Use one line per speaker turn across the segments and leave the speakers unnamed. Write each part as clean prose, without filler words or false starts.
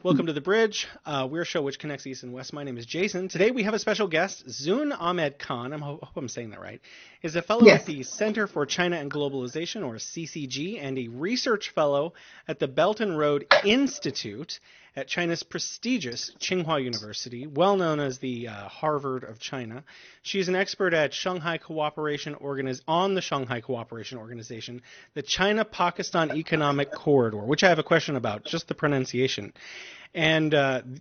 Welcome to The Bridge. We're a show which connects East and West. My name is Jason. Today we have a special guest, Zoon Ahmed Khan. I hope I'm saying that right. Is a fellow at the Center for China and Globalization, or CCG, and a research fellow at the Belt and Road Institute at China's prestigious Tsinghua University, well known as the Harvard of China. She's an expert at Shanghai Cooperation on the Shanghai Cooperation Organization, the China-Pakistan Economic Corridor, which I have a question about, just the pronunciation, and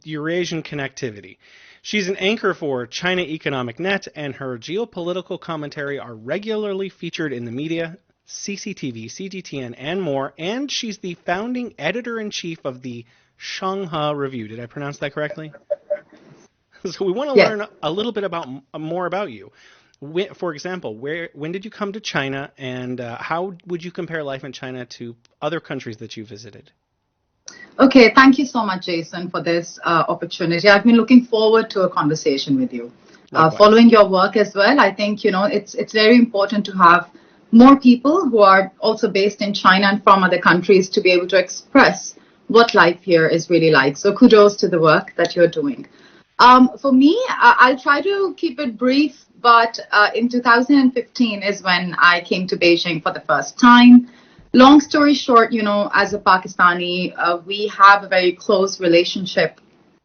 Eurasian connectivity. She's an anchor for China Economic Net, and her geopolitical commentary are regularly featured in the media, CCTV, CGTN, and more, and she's the founding editor-in-chief of the ShangHe Review. Did I pronounce that correctly? So we want to learn a little bit more about you. For example, when did you come to China, and how would you compare life in China to other countries that you visited?
Okay, thank you so much, Jason, for this opportunity. I've been looking forward to a conversation with you. Following your work as well, I think it's very important to have more people who are also based in China and from other countries to be able to express what life here is really like. So kudos to the work that you're doing. For me, I'll try to keep it brief, but in 2015 is when I came to Beijing for the first time. Long story short, as a Pakistani, we have a very close relationship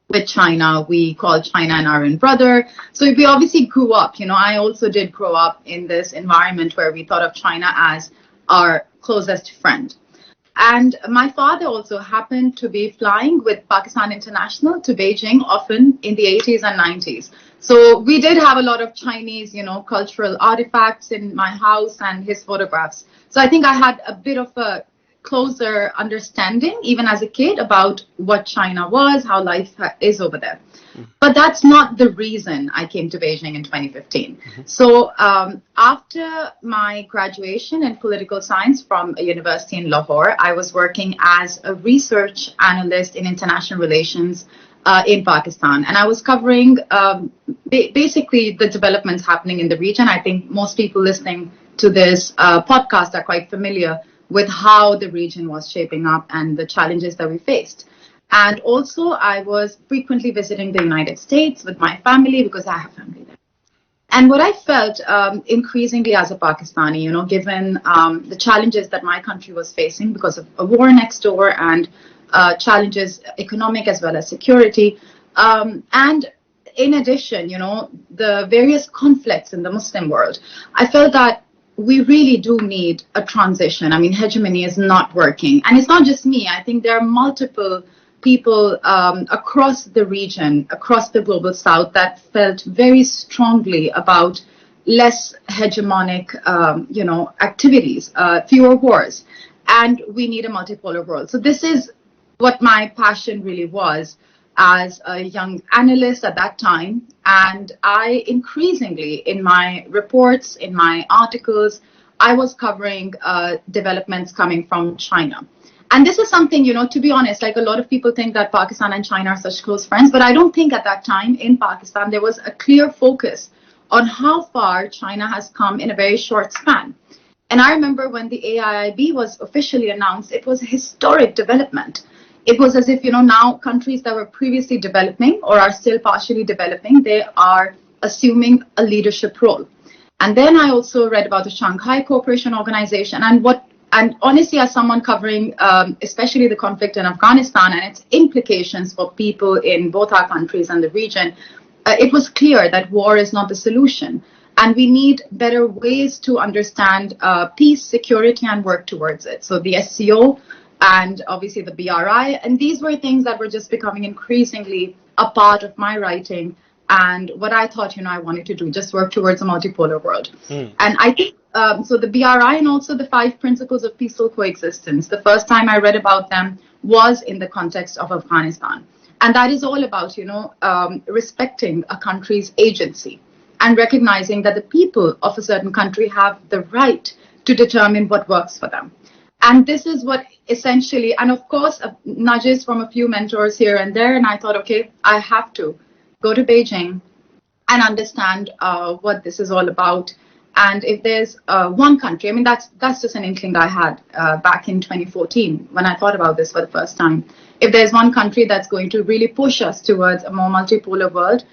with China. We call China an Aryan brother. So we obviously grew up, I also did grow up in this environment where we thought of China as our closest friend. And my father also happened to be flying with Pakistan International to Beijing often in the 80s and 90s. So we did have a lot of Chinese, cultural artifacts in my house and his photographs. So I think I had a bit of a closer understanding, even as a kid, about what China was, how life is over there. But that's not the reason I came to Beijing in 2015. So after my graduation in political science from a university in Lahore, I was working as a research analyst in international relations in Pakistan. And I was covering basically the developments happening in the region. I think most people listening to this podcast are quite familiar with how the region was shaping up and the challenges that we faced. And also, I was frequently visiting the United States with my family because I have family there. And what I felt increasingly as a Pakistani, given the challenges that my country was facing because of a war next door and challenges economic as well as security. And in addition, the various conflicts in the Muslim world, I felt that we really do need a transition. I mean, hegemony is not working. And it's not just me. I think there are multiple people across the region, across the global south, that felt very strongly about less hegemonic, activities, fewer wars. And we need a multipolar world. So this is what my passion really was as a young analyst at that time. And I increasingly, in my reports, in my articles, I was covering developments coming from China. And this is something, to be honest, like a lot of people think that Pakistan and China are such close friends, but I don't think at that time in Pakistan there was a clear focus on how far China has come in a very short span. And I remember when the AIIB was officially announced, it was a historic development. It was as if, now countries that were previously developing or are still partially developing, they are assuming a leadership role. And then I also read about the Shanghai Cooperation Organization and honestly, as someone covering especially the conflict in Afghanistan and its implications for people in both our countries and the region, it was clear that war is not the solution. And we need better ways to understand peace, security, and work towards it. So the SCO and obviously the BRI, and these were things that were just becoming increasingly a part of my writing. And what I thought, I wanted to do, just work towards a multipolar world. And I think, so the BRI and also the 5 principles of peaceful coexistence, the first time I read about them was in the context of Afghanistan. And that is all about, respecting a country's agency and recognizing that the people of a certain country have the right to determine what works for them. And this is what essentially, and of course, nudges from a few mentors here and there. And I thought, okay, I have to go to Beijing and understand what this is all about And if there's one country, I mean, that's just an inkling I had back in 2014 when I thought about this for the first time. If there's one country that's going to really push us towards a more multipolar world,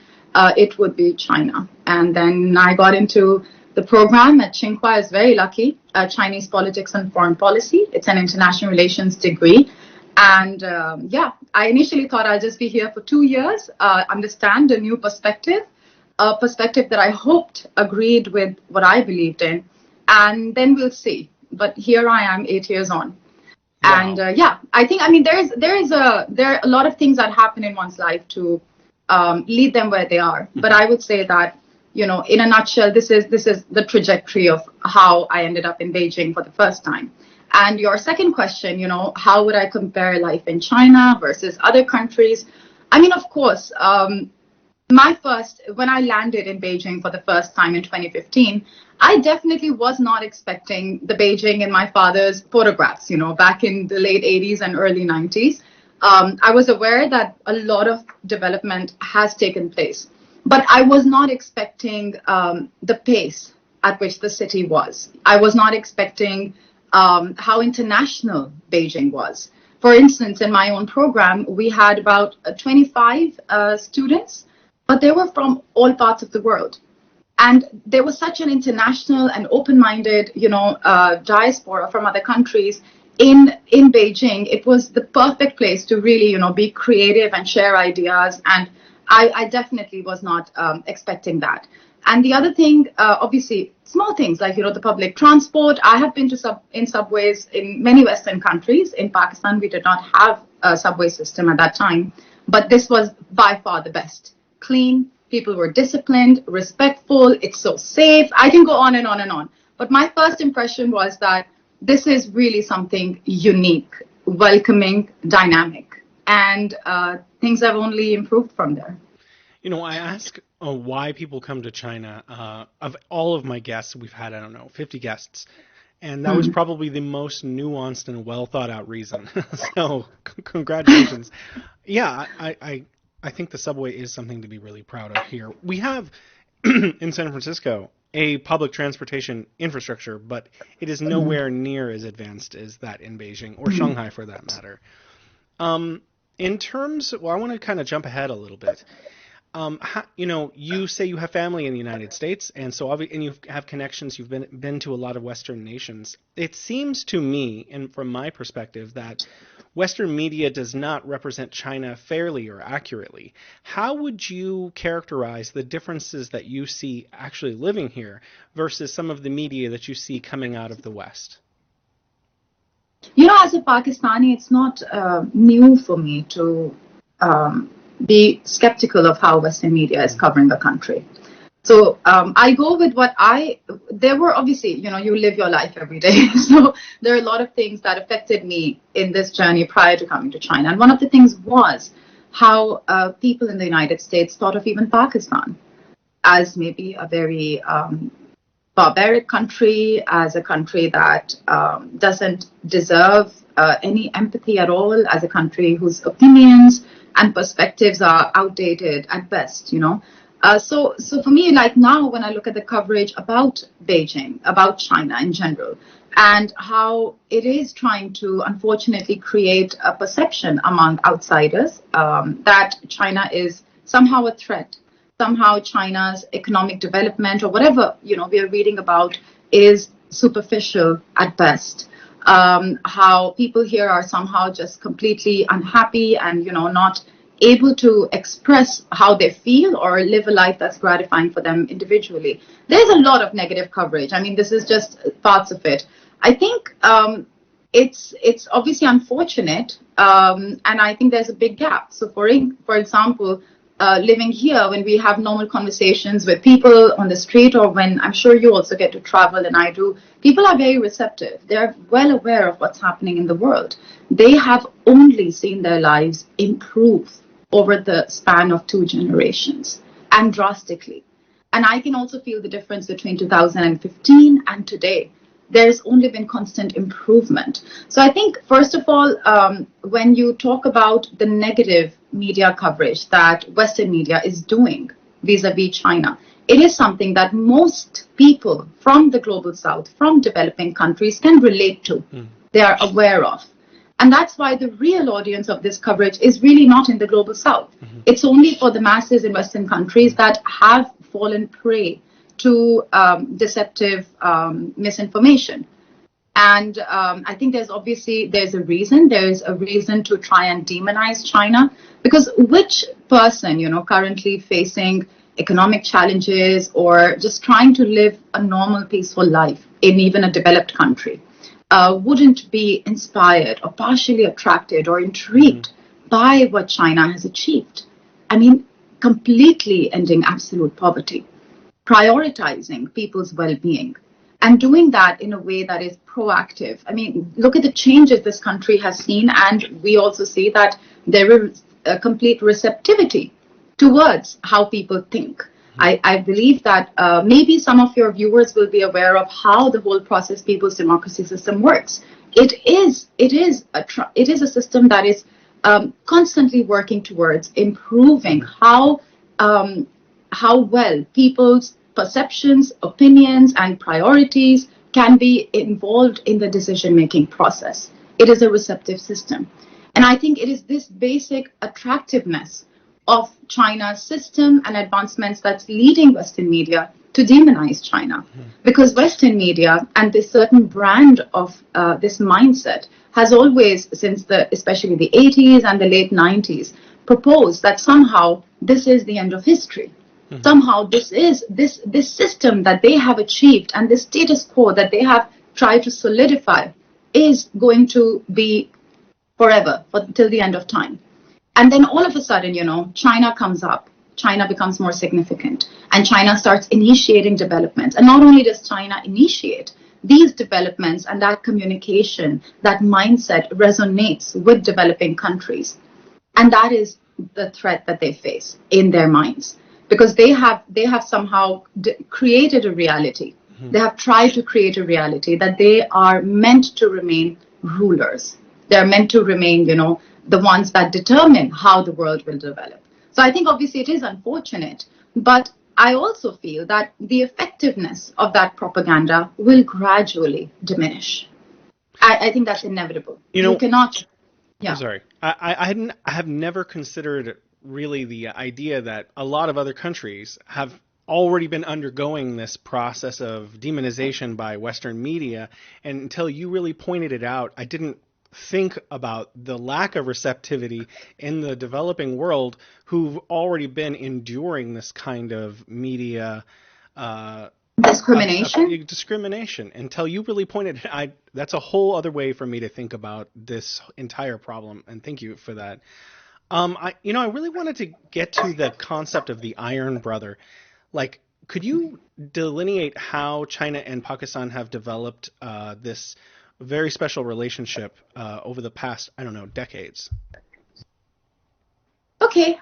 it would be China. And then I got into the program at Tsinghua. I was very lucky, Chinese Politics and Foreign Policy. It's an international relations degree. And I initially thought I'd just be here for 2 years, understand a new perspective, a perspective that I hoped agreed with what I believed in, and then we'll see. But here I am 8 years on. Wow. And I think, I mean, there are a lot of things that happen in one's life to lead them where they are. Mm-hmm. But I would say that, you know, in a nutshell, this is the trajectory of how I ended up in Beijing for the first time. And your second question, you know, how would I compare life in China versus other countries? I mean, of course, when I landed in Beijing for the first time in 2015, I definitely was not expecting the Beijing in my father's photographs, you know, back in the late 80s and early 90s. I was aware that a lot of development has taken place, but I was not expecting the pace at which the city was. I was not expecting how international Beijing was. For instance, in my own program, we had about 25 students, but they were from all parts of the world. And there was such an international and open-minded, you know, diaspora from other countries in Beijing. It was the perfect place to really, you know, be creative and share ideas. And I definitely was not expecting that. And the other thing, obviously, small things like, you know, the public transport. I have been to subways in many Western countries. In Pakistan, we did not have a subway system at that time. But this was by far the best. Clean, people were disciplined, respectful, it's so safe. I can go on and on and on. But my first impression was that this is really something unique, welcoming, dynamic. And things have only improved from there.
You know, I ask why people come to China. Of all of my guests, we've had, 50 guests. And that was probably the most nuanced and well thought out reason. So congratulations. Yeah, I think the subway is something to be really proud of here. We have in San Francisco a public transportation infrastructure, but it is nowhere near as advanced as that in Beijing or Shanghai for that matter. In terms, I want to kind of jump ahead a little bit. You know, you say you have family in the United States, and you have connections. You've been to a lot of Western nations. It seems to me, and from my perspective, that Western media does not represent China fairly or accurately. How would you characterize the differences that you see actually living here versus some of the media that you see coming out of the West?
You know, as a Pakistani, it's not new for me to be skeptical of how Western media is covering the country. So I go with there were obviously, you know, you live your life every day. So there are a lot of things that affected me in this journey prior to coming to China. And one of the things was how people in the United States thought of even Pakistan as maybe a very barbaric country, as a country that doesn't deserve any empathy at all, as a country whose opinions and perspectives are outdated at best, you know. So for me, like now, when I look at the coverage about Beijing, about China in general, and how it is trying to, unfortunately, create a perception among outsiders that China is somehow a threat, somehow China's economic development or whatever, you know, we are reading about is superficial at best. How people here are somehow just completely unhappy and, you know, not able to express how they feel or live a life that's gratifying for them individually. There's a lot of negative coverage. I mean, this is just parts of it. I think it's obviously unfortunate, and I think there's a big gap. So, for example, living here, when we have normal conversations with people on the street, or when I'm sure you also get to travel, and I do, people are very receptive. They're well aware of what's happening in the world. They have only seen their lives improve over the span of 2 generations, and drastically. And I can also feel the difference between 2015 and today. There's only been constant improvement. So I think, first of all, when you talk about the negative media coverage that Western media is doing vis-a-vis China, it is something that most people from the global south, from developing countries, can relate to. They are aware of. And that's why the real audience of this coverage is really not in the global south. It's only for the masses in Western countries that have fallen prey to deceptive misinformation. And I think there's a reason. There's a reason to try and demonize China, because which person, currently facing economic challenges or just trying to live a normal, peaceful life in even a developed country wouldn't be inspired or partially attracted or intrigued by what China has achieved? I mean, completely ending absolute poverty, prioritizing people's well-being, and doing that in a way that is proactive. I mean, look at the changes this country has seen, and we also see that there is a complete receptivity towards how people think. I believe that maybe some of your viewers will be aware of how the whole process people's democracy system works. It is a system that is constantly working towards improving how well people's perceptions, opinions, and priorities can be involved in the decision-making process. It is a receptive system. And I think it is this basic attractiveness of China's system and advancements that's leading Western media to demonize China. Because Western media and this certain brand of this mindset has always, since especially the 80s and the late 90s, proposed that somehow this is the end of history. Somehow this system that they have achieved and this status quo that they have tried to solidify is going to be forever, till the end of time. And then all of a sudden, China comes up, China becomes more significant, and China starts initiating developments. And not only does China initiate these developments, and that communication, that mindset resonates with developing countries. And that is the threat that they face in their minds, because they have somehow created a reality. They have tried to create a reality that they are meant to remain rulers. They're meant to remain, the ones that determine how the world will develop. So I think obviously it is unfortunate, but I also feel that the effectiveness of that propaganda will gradually diminish. I think that's inevitable. You cannot. Yeah.
I'm sorry. I have never considered really the idea that a lot of other countries have already been undergoing this process of demonization by Western media. And until you really pointed it out, I didn't think about the lack of receptivity in the developing world who've already been enduring this kind of media discrimination. Until you really pointed it, that's a whole other way for me to think about this entire problem, and thank you for that. I really wanted to get to the concept of the Iron Brother. Like, could you delineate how China and Pakistan have developed this very special relationship over the past, decades?
Okay.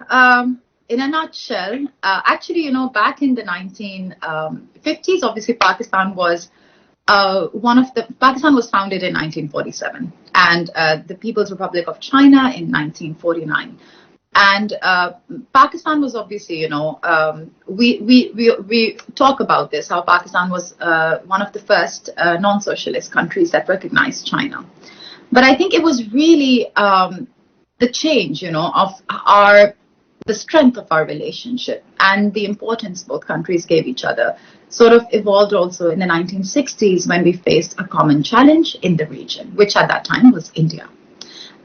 In a nutshell, actually, back in the 1950s, obviously Pakistan was Pakistan was founded in 1947, and the People's Republic of China in 1949. And Pakistan was obviously, we talk about this, how Pakistan was one of the first non-socialist countries that recognized China. But I think it was really the change, of the strength of our relationship and the importance both countries gave each other sort of evolved also in the 1960s when we faced a common challenge in the region, which at that time was India.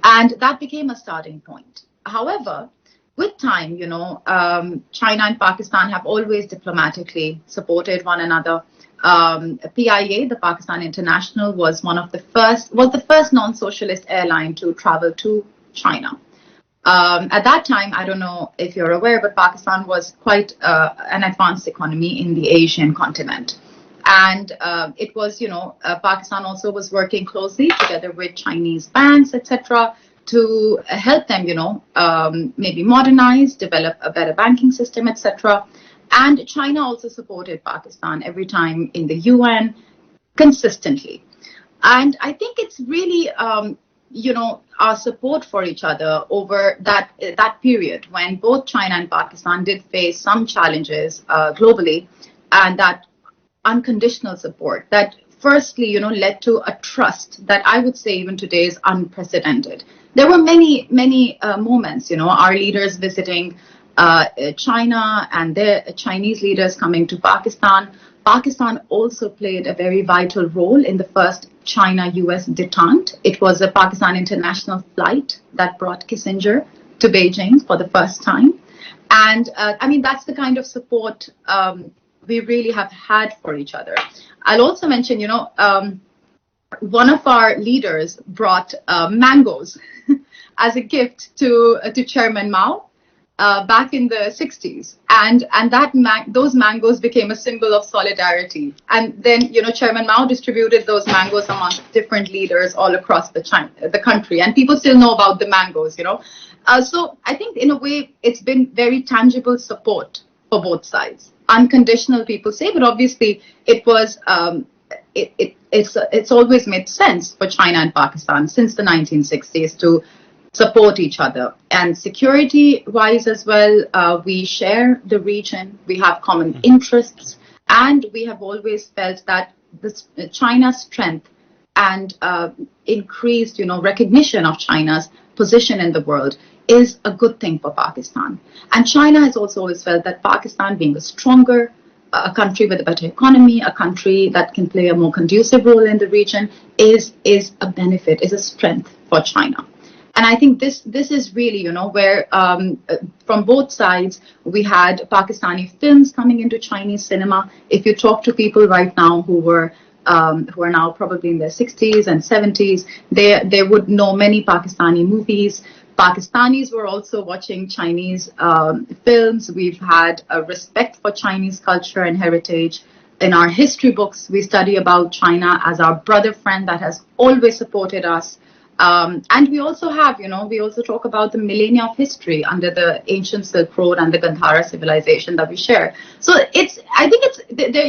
And that became a starting point. However, with time, China and Pakistan have always diplomatically supported one another. PIA, the Pakistan International, was the first non-socialist airline to travel to China. At that time, I don't know if you're aware, but Pakistan was quite an advanced economy in the Asian continent. And it was, Pakistan also was working closely together with Chinese banks, etc., to help them, maybe modernize, develop a better banking system, etc. And China also supported Pakistan every time in the UN consistently. And I think it's really our support for each other over that period when both China and Pakistan did face some challenges globally, and that unconditional support that firstly, led to a trust that I would say even today is unprecedented. There were many moments, our leaders visiting China and their Chinese leaders coming to Pakistan. Pakistan also played a very vital role in the first China-US detente. It was a Pakistan international flight that brought Kissinger to Beijing for the first time. And that's the kind of support we really have had for each other. I'll also mention, one of our leaders brought mangoes as a gift to Chairman Mao back in the 60s, and those mangoes became a symbol of solidarity. And then, Chairman Mao distributed those mangoes among different leaders all across the country, and people still know about the mangoes. So I think in a way it's been very tangible support for both sides. Unconditional, people say, but obviously it was it's always made sense for China and Pakistan since the 1960s to support each other. And security-wise as well, we share the region, we have common interests, and we have always felt that China's strength and increased, recognition of China's position in the world is a good thing for Pakistan. And China has also always felt that Pakistan, being a stronger a country with a better economy, a country that can play a more conducive role in the region, is a benefit, is a strength for China. And I think this is really, where from both sides, we had Pakistani films coming into Chinese cinema. If you talk to people right now who are now probably in their 60s and 70s, they would know many Pakistani movies. Pakistanis were also watching Chinese films. We've had a respect for Chinese culture and heritage. In our history books, we study about China as our brother friend that has always supported us. And we also have, we also talk about the millennia of history under the ancient Silk Road and the Gandhara civilization that we share. So I think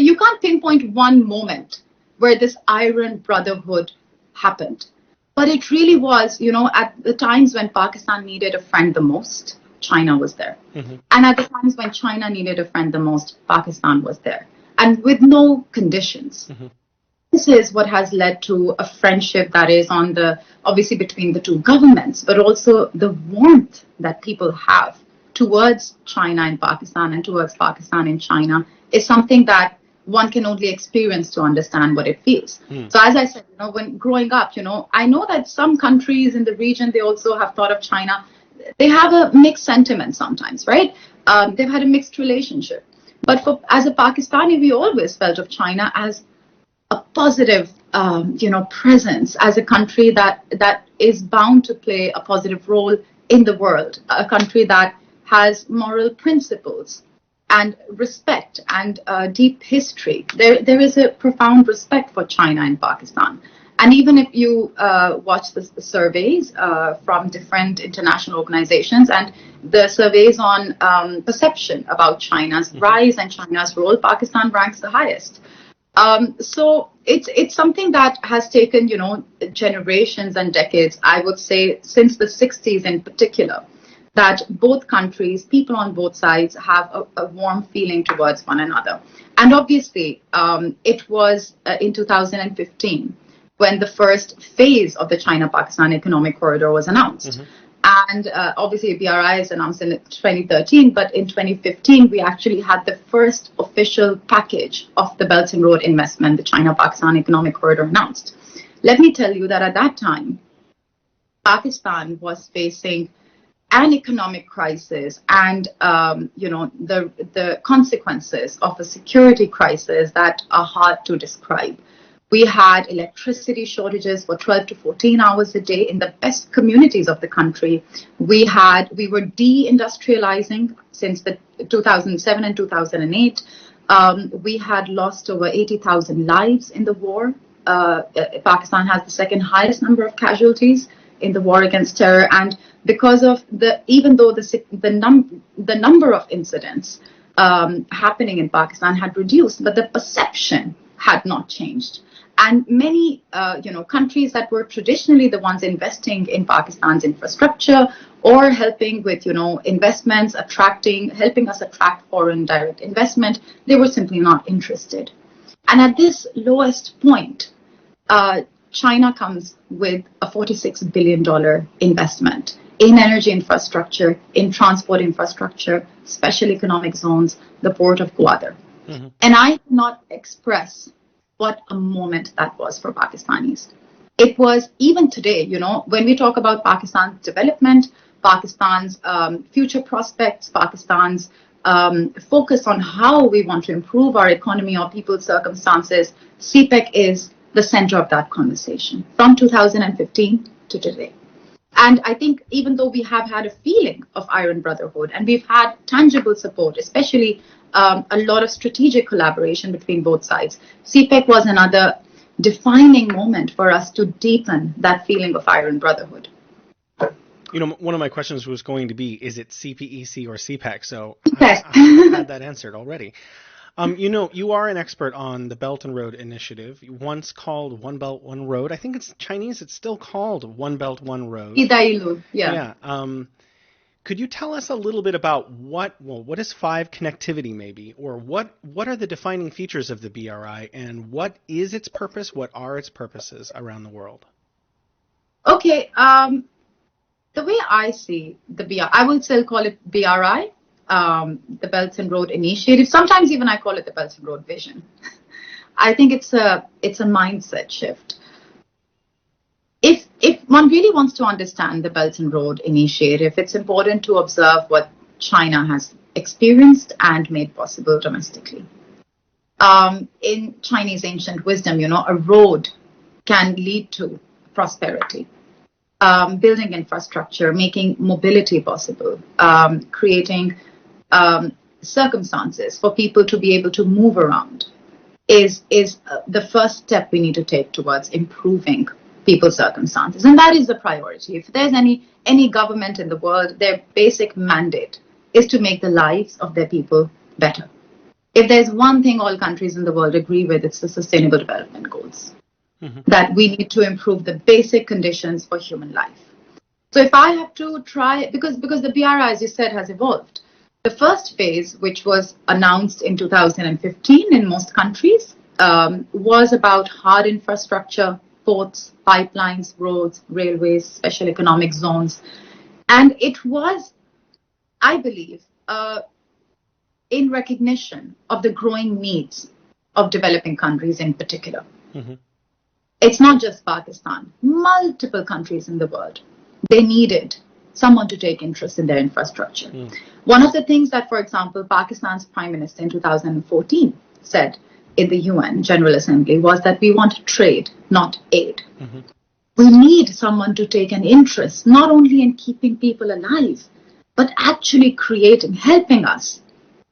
you can't pinpoint one moment where this iron brotherhood happened. But it really was, at the times when Pakistan needed a friend the most, China was there. Mm-hmm. And at the times when China needed a friend the most, Pakistan was there. And with no conditions. Mm-hmm. This is what has led to a friendship that is obviously between the two governments, but also the warmth that people have towards China and Pakistan and towards Pakistan and China is something that one can only experience to understand what it feels. So as I said, when growing up, I know that some countries in the region, they also have thought of China. They have a mixed sentiment sometimes, right? They've had a mixed relationship. But as a Pakistani, we always felt of China as a positive, presence, as a country that is bound to play a positive role in the world, a country that has moral principles and respect and deep history. There is a profound respect for China and Pakistan. And even if you watch the surveys from different international organizations and the surveys on perception about China's rise and China's role, Pakistan ranks the highest. So it's something that has taken, generations and decades, I would say since the 60s in particular, that both countries, people on both sides have a warm feeling towards one another. And obviously, it was in 2015 when the first phase of the China-Pakistan Economic Corridor was announced. Mm-hmm. And obviously, BRI is announced in 2013, but in 2015, we actually had the first official package of the Belt and Road investment, the China-Pakistan Economic Corridor announced. Let me tell you that at that time, Pakistan was facing an economic crisis and, the consequences of a security crisis that are hard to describe. We had electricity shortages for 12 to 14 hours a day in the best communities of the country. We were deindustrializing since the 2007 and 2008. We had lost over 80,000 lives in the war. Pakistan has the second highest number of casualties in the war against terror. And because of even though the number of incidents happening in Pakistan had reduced, but the perception had not changed. And many, countries that were traditionally the ones investing in Pakistan's infrastructure or helping with, investments, helping us attract foreign direct investment, they were simply not interested. And at this lowest point, China comes with a $46 billion investment in energy infrastructure, in transport infrastructure, special economic zones, the port of Gwadar. Mm-hmm. And I cannot express what a moment that was for Pakistanis. It was, even today, when we talk about Pakistan's development, Pakistan's future prospects, Pakistan's focus on how we want to improve our economy or people's circumstances, CPEC is the center of that conversation from 2015 to today. And I think even though we have had a feeling of iron brotherhood and we've had tangible support, especially a lot of strategic collaboration between both sides, CPEC was another defining moment for us to deepen that feeling of iron brotherhood.
One of my questions was going to be, is it CPEC or CPEC? So
yes.
I had that answered already. You are an expert on the Belt and Road Initiative, once called One Belt, One Road. I think it's Chinese. It's still called One Belt, One Road.
Idailu,
yeah. Could you tell us a little bit about what is 5 connectivity maybe, or what are the defining features of the BRI, and what is its purpose? What are its purposes around the world?
Okay. The way I see the BRI, I will still call it BRI. The Belt and Road Initiative. Sometimes even I call it the Belt and Road Vision. I think it's a mindset shift. If one really wants to understand the Belt and Road Initiative, it's important to observe what China has experienced and made possible domestically. In Chinese ancient wisdom, a road can lead to prosperity. Building infrastructure, making mobility possible, creating circumstances for people to be able to move around is the first step we need to take towards improving people's circumstances. And that is the priority. If there's any government in the world, their basic mandate is to make the lives of their people better. If there's one thing all countries in the world agree with, it's the Sustainable Development Goals. Mm-hmm. That we need to improve the basic conditions for human life. So if I have to try, because the BRI, as you said, has evolved. The first phase, which was announced in 2015 in most countries, was about hard infrastructure, ports, pipelines, roads, railways, special economic zones. And it was, I believe, in recognition of the growing needs of developing countries in particular. Mm-hmm. It's not just Pakistan. Multiple countries in the world, they needed someone to take interest in their infrastructure. Mm. One of the things that, for example, Pakistan's Prime Minister in 2014 said in the UN General Assembly was that we want trade, not aid. Mm-hmm. We need someone to take an interest, not only in keeping people alive, but actually helping us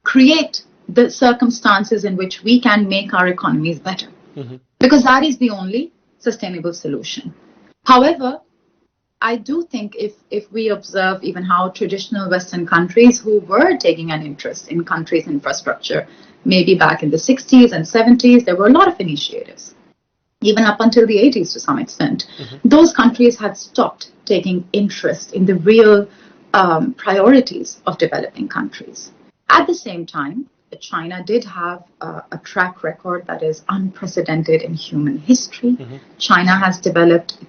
create the circumstances in which we can make our economies better. Mm-hmm. Because that is the only sustainable solution. However, I do think if we observe even how traditional Western countries who were taking an interest in countries' infrastructure, maybe back in the 60s and 70s, there were a lot of initiatives, even up until the 80s to some extent. Mm-hmm. Those countries had stopped taking interest in the real priorities of developing countries. At the same time, China did have a track record that is unprecedented in human history. Mm-hmm. China has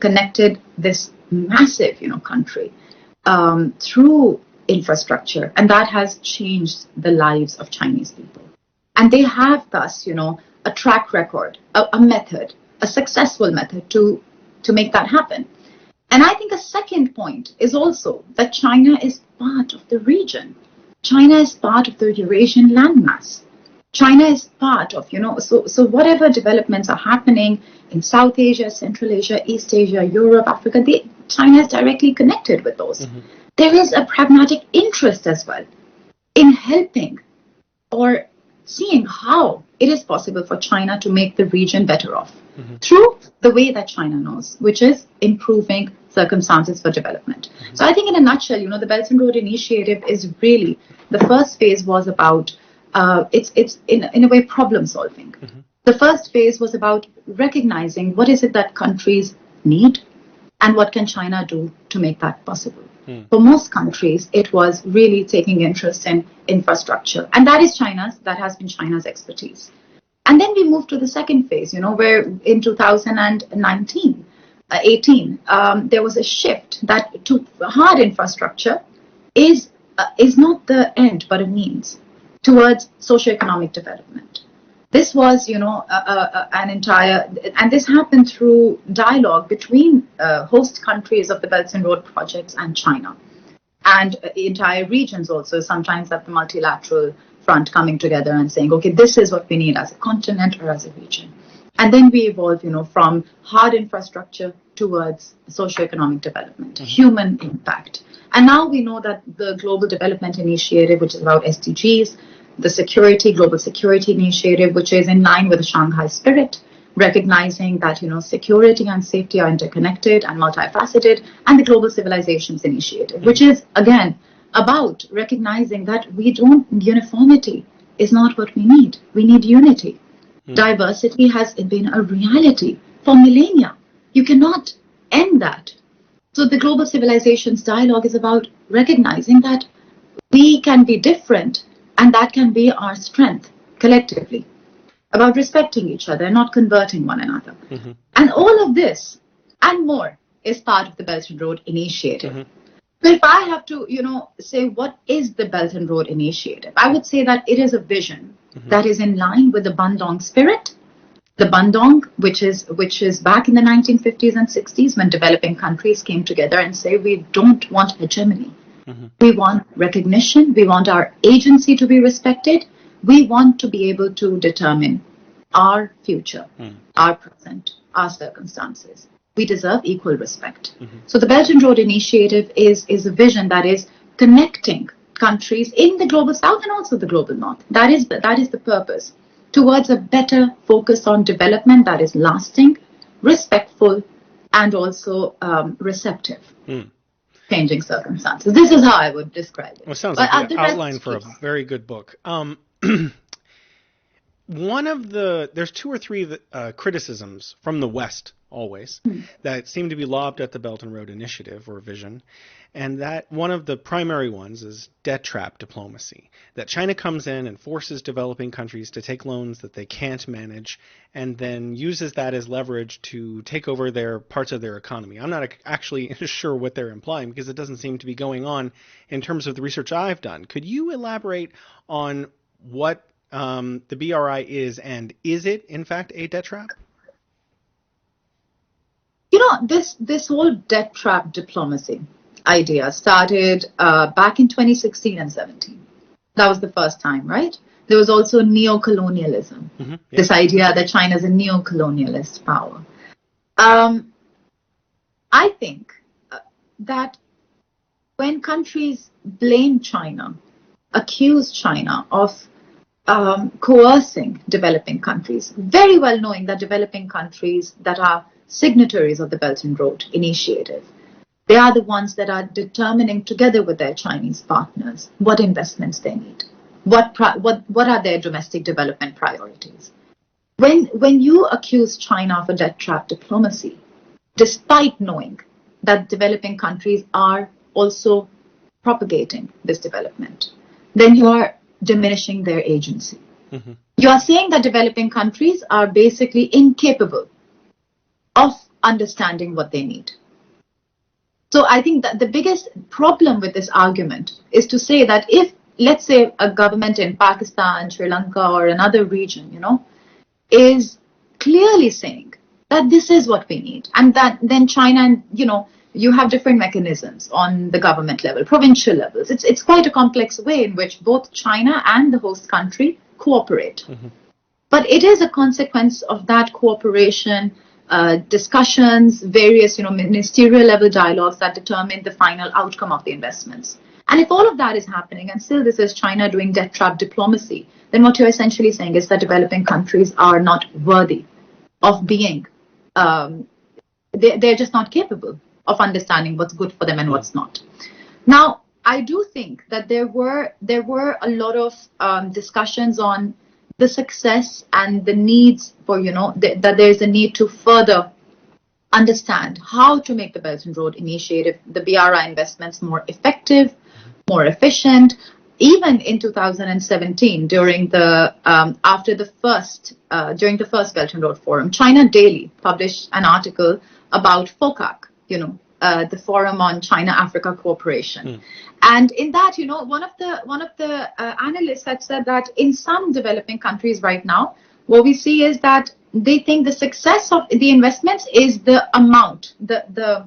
connected this massive, country through infrastructure, and that has changed the lives of Chinese people. And they have thus, a track record, a method, a successful method to make that happen. And I think a second point is also that China is part of the region. China is part of the Eurasian landmass. China is part of, so whatever developments are happening in South Asia, Central Asia, East Asia, Europe, Africa, China is directly connected with those. Mm-hmm. There is a pragmatic interest as well in helping or seeing how it is possible for China to make the region better off through the way that China knows, which is improving circumstances for development. Mm-hmm. So I think in a nutshell, the Belt and Road Initiative is really, the first phase was about, it's in a way problem solving. Mm-hmm. The first phase was about recognizing what is it that countries need and what can China do to make that possible. For most countries, it was really taking interest in infrastructure. And that has been China's expertise. And then we moved to the second phase, where in 2019, 18, there was a shift that to hard infrastructure is not the end, but a means towards socioeconomic development. This was, an entire, and this happened through dialogue between host countries of the Belt and Road projects and China, and entire regions also, sometimes at the multilateral front coming together and saying, okay, this is what we need as a continent or as a region. And then we evolve, from hard infrastructure towards socioeconomic development, human impact. And now we know that the Global Development Initiative, which is about SDGs, the Global Security Initiative, which is in line with the Shanghai spirit, recognizing that, security and safety are interconnected and multifaceted, and the Global Civilizations Initiative, which is, again, about recognizing that uniformity is not what we need. We need unity. Diversity has been a reality for millennia. You cannot end that. So the Global Civilizations dialogue is about recognizing that we can be different, and that can be our strength collectively, about respecting each other, not converting one another. And all of this and more is part of the Belt and Road Initiative. So if I have to, say what is the Belt and Road Initiative, I would say that it is a vision that is in line with the Bandung spirit. The Bandung, which is back in the 1950s and 60s, when developing countries came together and say, we don't want hegemony. We want recognition. We want our agency to be respected. We want to be able to determine our future, our present, our circumstances. We deserve equal respect. So the Belt and Road Initiative is a vision that is connecting countries in the global south and also the global north. That is the purpose, towards a better focus on development that is lasting, respectful, and also receptive. Changing circumstances. This is how I would describe it.
Well, it sounds like an outline for a very good book. There's two or three criticisms from the West always that seem to be lobbed at the Belt and Road Initiative or vision, and that one of the primary ones is debt trap diplomacy, that China comes in and forces developing countries to take loans that they can't manage and then uses that as leverage to take over their parts of their economy. I'm not actually sure what they're implying because it doesn't seem to be going on in terms of the research I've done. Could you elaborate on what the BRI is, and is it in fact a debt trap?
This whole debt trap diplomacy idea started back in 2016 and 17. That was the first time, right? There was also neo-colonialism, this idea that China is a neo-colonialist power. I think that when countries blame China, accuse China of coercing developing countries, very well knowing that developing countries that are signatories of the Belt and Road Initiative, they are the ones that are determining together with their Chinese partners what investments they need, what are their domestic development priorities. When you accuse China of a debt trap diplomacy, despite knowing that developing countries are also propagating this development, then you are diminishing their agency. You are saying that developing countries are basically incapable of understanding what they need. So I think that the biggest problem with this argument is to say that if, let's say, a government in Pakistan, Sri Lanka, or another region, is clearly saying that this is what we need, and that then China and, you have different mechanisms on the government level, provincial levels. It's quite a complex way in which both China and the host country cooperate. But it is a consequence of that cooperation, discussions, various ministerial level dialogues that determine the final outcome of the investments. And if all of that is happening and still this is China doing debt trap diplomacy, then what you're essentially saying is that developing countries are not worthy of being, they're just not capable of understanding what's good for them and what's not. Now, I do think that there were a lot of discussions on the success and the needs for, that there's a need to further understand how to make the Belt and Road Initiative, the BRI investments more effective, more efficient. Even in 2017, during the first Belt and Road Forum, China Daily published an article about FOCAC, the Forum on China-Africa Cooperation. And in that, one of the analysts had said that in some developing countries right now, what we see is that they think the success of the investments is the amount, the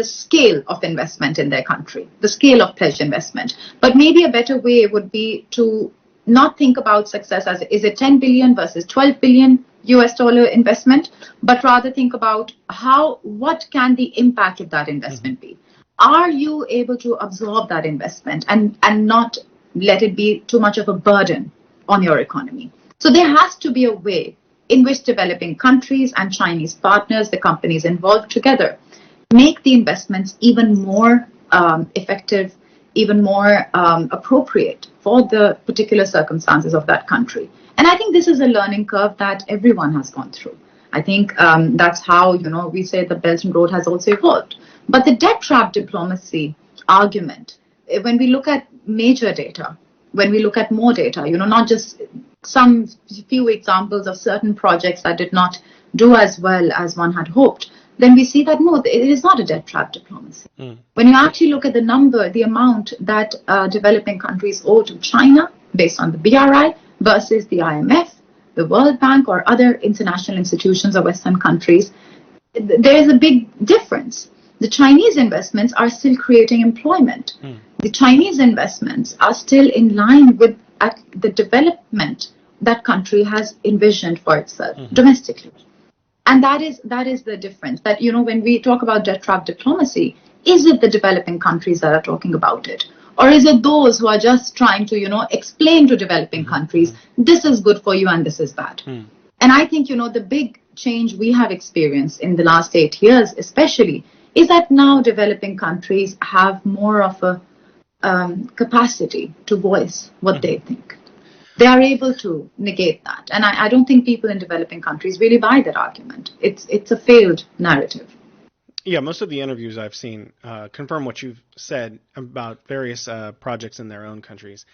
scale of investment in their country, the scale of pledged investment. But maybe a better way would be to not think about success as is it 10 billion versus 12 billion US dollar investment, but rather think about what can the impact of that investment be? Are you able to absorb that investment and not let it be too much of a burden on your economy? So there has to be a way in which developing countries and Chinese partners, the companies involved together, make the investments even more effective, even more appropriate for the particular circumstances of that country. And I think this is a learning curve that everyone has gone through. I think that's how, we say the Belt and Road has also evolved. But the debt trap diplomacy argument, when we look at major data, when we look at more data, not just some few examples of certain projects that did not do as well as one had hoped, then we see that no, it is not a debt trap diplomacy. When you actually look at the amount that developing countries owe to China based on the BRI versus the IMF, the World Bank, or other international institutions or Western countries, there is a big difference. The Chinese investments are still creating employment. The Chinese investments are still in line with the development that country has envisioned for itself domestically. And that is the difference. That, when we talk about debt trap diplomacy, is it the developing countries that are talking about it? Or is it those who are just trying to, explain to developing countries, this is good for you and this is bad? And I think, the big change we have experienced in the last 8 years, especially, is that now developing countries have more of a capacity to voice what they think. They are able to negate that. And I don't think people in developing countries really buy that argument. It's a failed narrative.
Yeah, most of the interviews I've seen confirm what you've said about various projects in their own countries.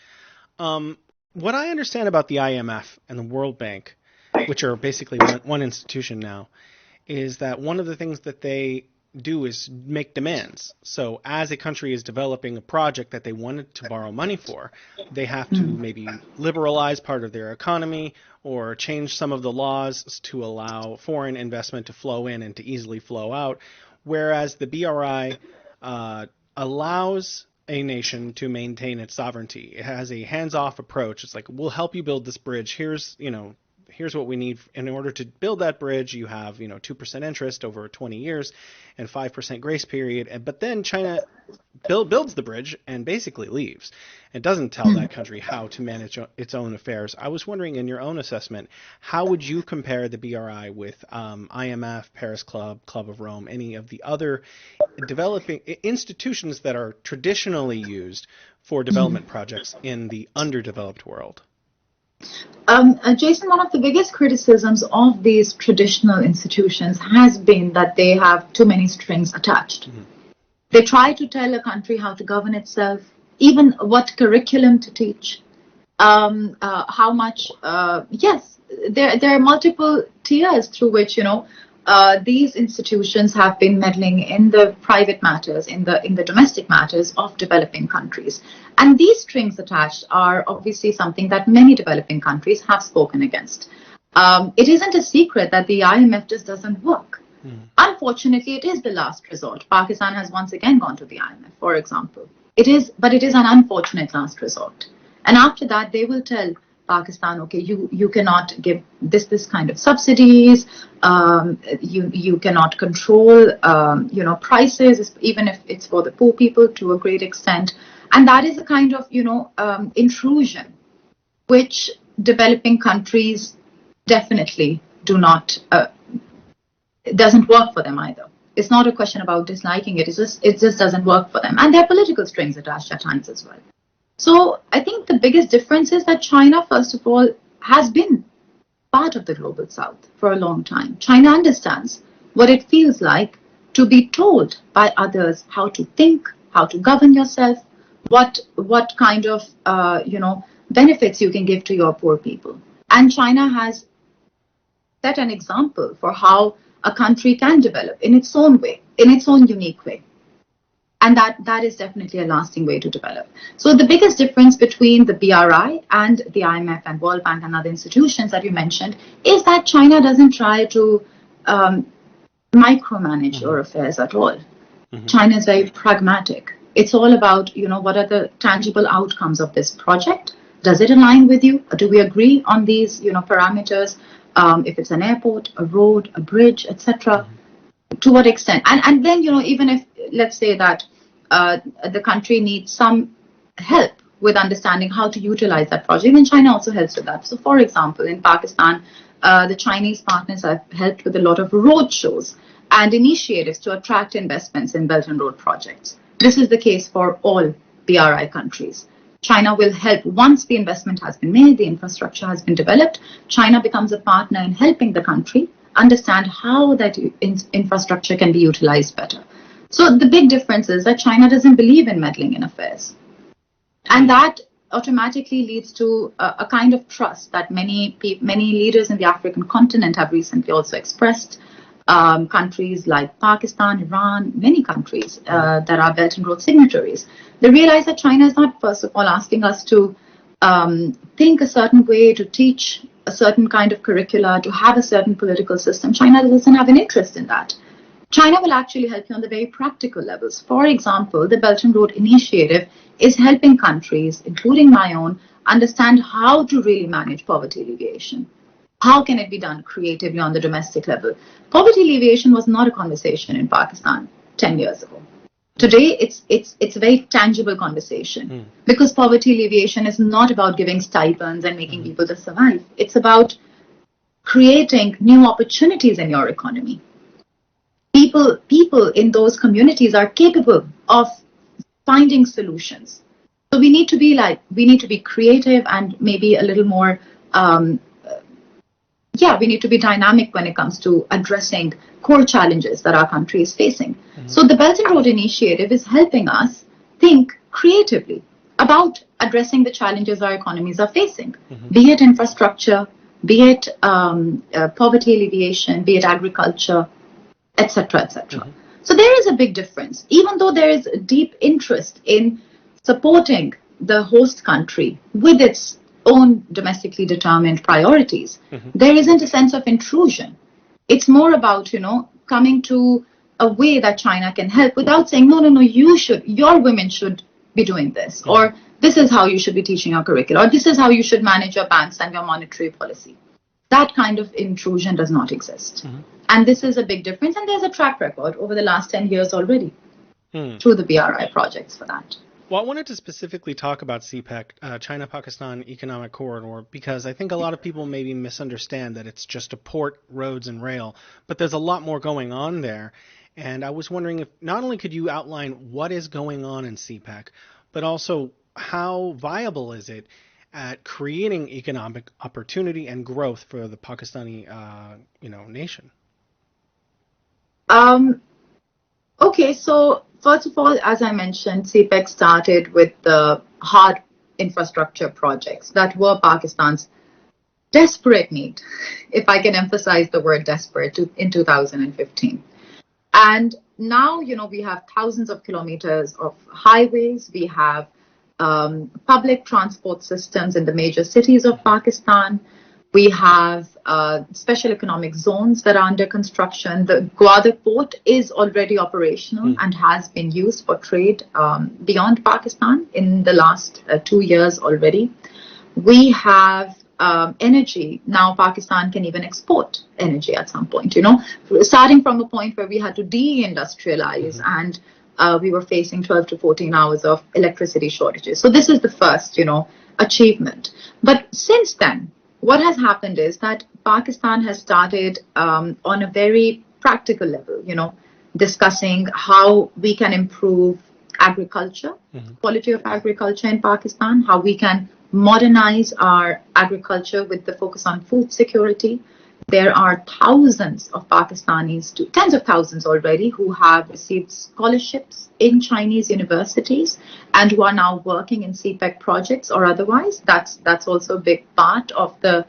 What I understand about the IMF and the World Bank, which are basically one institution now, is that one of the things that they do is make demands. So as a country is developing a project that they wanted to borrow money for, they have to maybe liberalize part of their economy or change some of the laws to allow foreign investment to flow in and to easily flow out, whereas the BRI allows a nation to maintain its sovereignty. It has a hands-off approach. It's like, we'll help you build this bridge. Here's what we need in order to build that bridge. You have, 2% interest over 20 years and 5% grace period. But then China builds the bridge and basically leaves. It doesn't tell that country how to manage its own affairs. I was wondering, in your own assessment, how would you compare the BRI with IMF, Paris Club, Club of Rome, any of the other developing institutions that are traditionally used for development projects in the underdeveloped world?
Jason, one of the biggest criticisms of these traditional institutions has been that they have too many strings attached. They try to tell a country how to govern itself, even what curriculum to teach, how much. Yes, there are multiple tiers through which these institutions have been meddling in the private matters, in the domestic matters of developing countries. And these strings attached are obviously something that many developing countries have spoken against. It isn't a secret that the IMF just doesn't work. Unfortunately, it is the last resort. Pakistan has once again gone to the IMF, for example. But it is an unfortunate last resort. And after that, they will tell Pakistan, okay, you cannot give this kind of subsidies. You cannot control, prices, even if it's for the poor people to a great extent. And that is a kind of, intrusion, which developing countries definitely do not, it doesn't work for them either. It's not a question about disliking it. It just doesn't work for them. And there are political strings attached at times as well. So I think the biggest difference is that China, first of all, has been part of the global south for a long time. China understands what it feels like to be told by others how to think, how to govern yourself, what kind of benefits you can give to your poor people. And China has set an example for how a country can develop in its own way, in its own unique way. And that is definitely a lasting way to develop. So the biggest difference between the BRI and the IMF and World Bank and other institutions that you mentioned is that China doesn't try to micromanage your affairs at all. China is very pragmatic. It's all about, what are the tangible outcomes of this project? Does it align with you? Do we agree on these, parameters? If it's an airport, a road, a bridge, etc. To what extent? And then, even if, let's say that the country needs some help with understanding how to utilize that project, then China also helps with that. So, for example, in Pakistan, the Chinese partners have helped with a lot of road shows and initiatives to attract investments in Belt and Road projects. This is the case for all BRI countries. China will help once the investment has been made, the infrastructure has been developed. China becomes a partner in helping the country understand how that infrastructure can be utilized better. So the big difference is that China doesn't believe in meddling in affairs. And that automatically leads to a kind of trust that many leaders in the African continent have recently also expressed. Countries like Pakistan, Iran, many countries that are Belt and Road signatories, they realize that China is not, first of all, asking us to think a certain way, to teach a certain kind of curricula, to have a certain political system. China doesn't have an interest in that. China will actually help you on the very practical levels. For example, the Belt and Road Initiative is helping countries, including my own, understand how to really manage poverty alleviation. How can it be done creatively on the domestic level? Poverty alleviation was not a conversation in Pakistan 10 years ago. Today, it's a very tangible conversation because poverty alleviation is not about giving stipends and making people to survive. It's about creating new opportunities in your economy. People in those communities are capable of finding solutions. So we need to be creative and maybe a little more. We need to be dynamic when it comes to addressing core challenges that our country is facing. So the Belt and Road Initiative is helping us think creatively about addressing the challenges our economies are facing, be it infrastructure, be it poverty alleviation, be it agriculture, etc., etc. So there is a big difference. Even though there is a deep interest in supporting the host country with its own domestically determined priorities, there isn't a sense of intrusion. It's more about, coming to a way that China can help without saying, no, your women should be doing this, or this is how you should be teaching your curriculum, or this is how you should manage your banks and your monetary policy. That kind of intrusion does not exist. And this is a big difference. And there's a track record over the last 10 years already through the BRI projects for that.
Well, I wanted to specifically talk about CPEC, China-Pakistan Economic Corridor, because I think a lot of people maybe misunderstand that it's just a port, roads, and rail, but there's a lot more going on there. And I was wondering if not only could you outline what is going on in CPEC, but also how viable is it at creating economic opportunity and growth for the Pakistani, nation?
Okay, so first of all, as I mentioned, CPEC started with the hard infrastructure projects that were Pakistan's desperate need, if I can emphasize the word desperate, in 2015. And now, we have thousands of kilometers of highways. We have public transport systems in the major cities of Pakistan. We have special economic zones that are under construction. The Gwadar Port is already operational and has been used for trade beyond Pakistan in the last 2 years already. We have energy. Now Pakistan can even export energy at some point, starting from a point where we had to deindustrialize and we were facing 12 to 14 hours of electricity shortages. So this is the first, achievement. But since then, what has happened is that Pakistan has started on a very practical level, discussing how we can improve agriculture, quality of agriculture in Pakistan, how we can modernize our agriculture with the focus on food security. There are thousands of Pakistanis, tens of thousands already, who have received scholarships in Chinese universities and who are now working in CPEC projects or otherwise. That's also a big part of the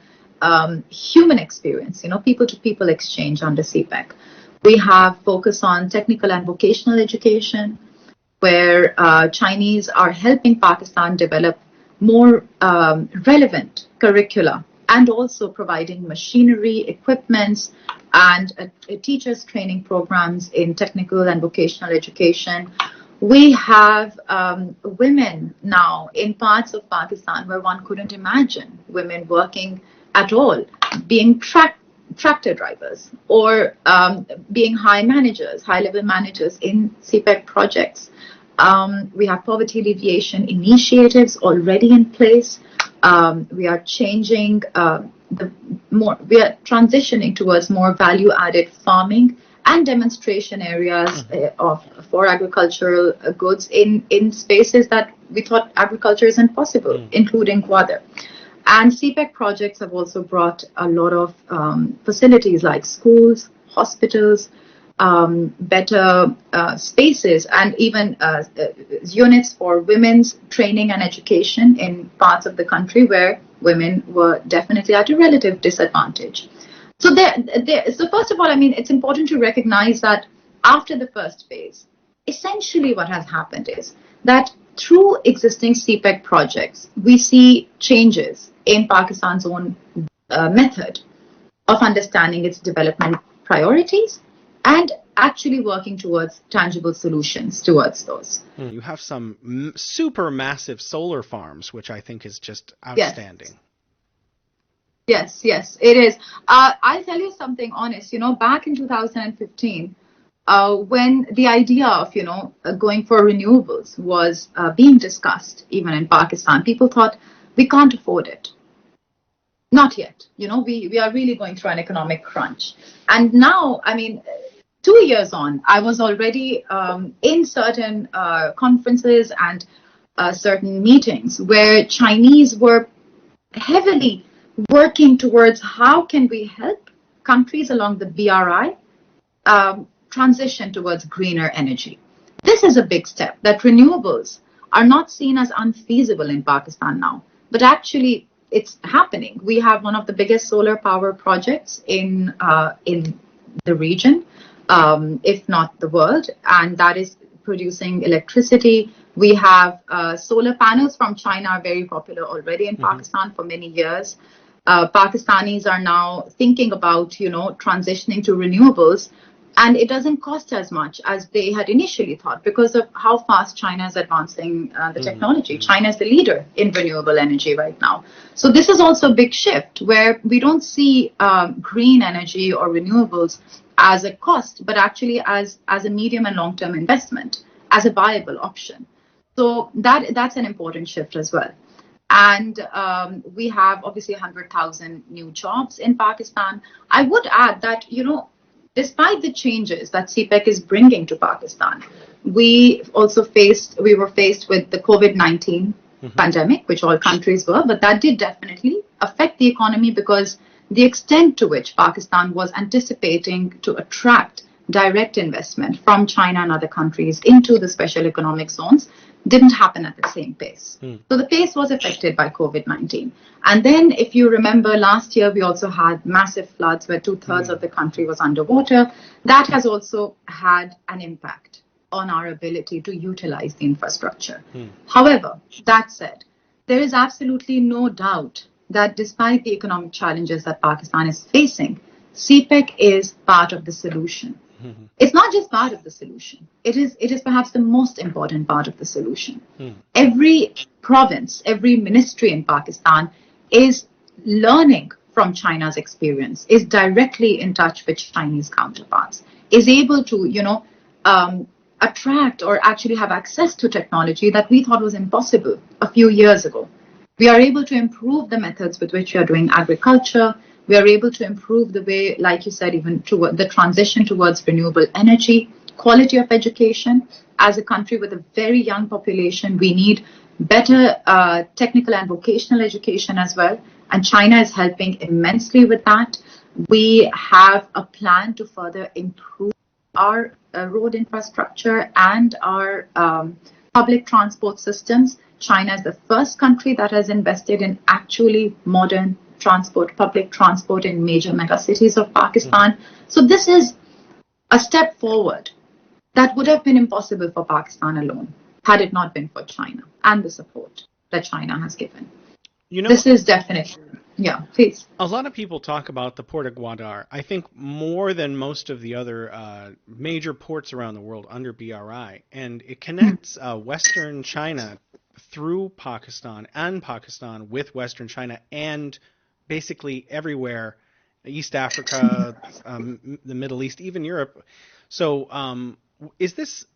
human experience, people-to-people exchange under CPEC. We have focus on technical and vocational education, where Chinese are helping Pakistan develop more relevant curricula and also providing machinery, equipments, and teachers training programs in technical and vocational education. We have women now in parts of Pakistan where one couldn't imagine women working at all, being tractor drivers or being high-level managers in CPEC projects. We have poverty alleviation initiatives already in place. We are changing we are transitioning towards more value-added farming and demonstration areas for agricultural goods in spaces that we thought agriculture isn't possible, including Gwadar. And CPEC projects have also brought a lot of facilities like schools, hospitals, better spaces, and even units for women's training and education in parts of the country where women were definitely at a relative disadvantage. So so first of all, it's important to recognize that after the first phase, essentially what has happened is that through existing CPEC projects, we see changes in Pakistan's own method of understanding its development priorities and actually working towards tangible solutions towards those.
You have some super massive solar farms, which I think is just outstanding.
Yes, it is. I'll tell you something honest. Back in 2015, when the idea of, going for renewables was being discussed, even in Pakistan, people thought we can't afford it. Not yet. We are really going through an economic crunch. And now, 2 years on, I was already in certain conferences and certain meetings where Chinese were heavily working towards how can we help countries along the BRI transition towards greener energy. This is a big step, that renewables are not seen as unfeasible in Pakistan now, but actually it's happening. We have one of the biggest solar power projects in the region, if not the world, and that is producing electricity. We have solar panels from China are very popular already in Pakistan for many years. Pakistanis are now thinking about, transitioning to renewables, and it doesn't cost as much as they had initially thought because of how fast China is advancing the technology. China is the leader in renewable energy right now. So this is also a big shift where we don't see green energy or renewables as a cost, but actually as a medium and long-term investment, as a viable option. So that's an important shift as well. And we have obviously 100,000 new jobs in Pakistan. I would add that, despite the changes that CPEC is bringing to Pakistan, we were faced with the COVID-19 pandemic, which all countries were, but that did definitely affect the economy because the extent to which Pakistan was anticipating to attract direct investment from China and other countries into the special economic zones didn't happen at the same pace. So the pace was affected by COVID-19. And then if you remember last year, we also had massive floods where 2/3 of the country was underwater. That has also had an impact on our ability to utilize the infrastructure. However, that said, there is absolutely no doubt that despite the economic challenges that Pakistan is facing, CPEC is part of the solution. It's not just part of the solution. It is perhaps the most important part of the solution. Every province, every ministry in Pakistan is learning from China's experience, is directly in touch with Chinese counterparts, is able to, attract or actually have access to technology that we thought was impossible a few years ago. We are able to improve the methods with which we are doing agriculture. We are able to improve the way, like you said, even toward the transition towards renewable energy. quality of education. As a country with a very young population, we need better technical and vocational education as well. And China is helping immensely with that. We have a plan to further improve our road infrastructure and our public transport systems. China is the first country that has invested in actually modern transport, public transport in major megacities of Pakistan. So this is a step forward that would have been impossible for Pakistan alone had it not been for China and the support that China has given. This is definitely, please.
A lot of people talk about the port of Gwadar. I think more than most of the other major ports around the world under BRI, and it connects Western China through Pakistan and Pakistan with Western China and basically everywhere, East Africa, the Middle East, even Europe. So is this,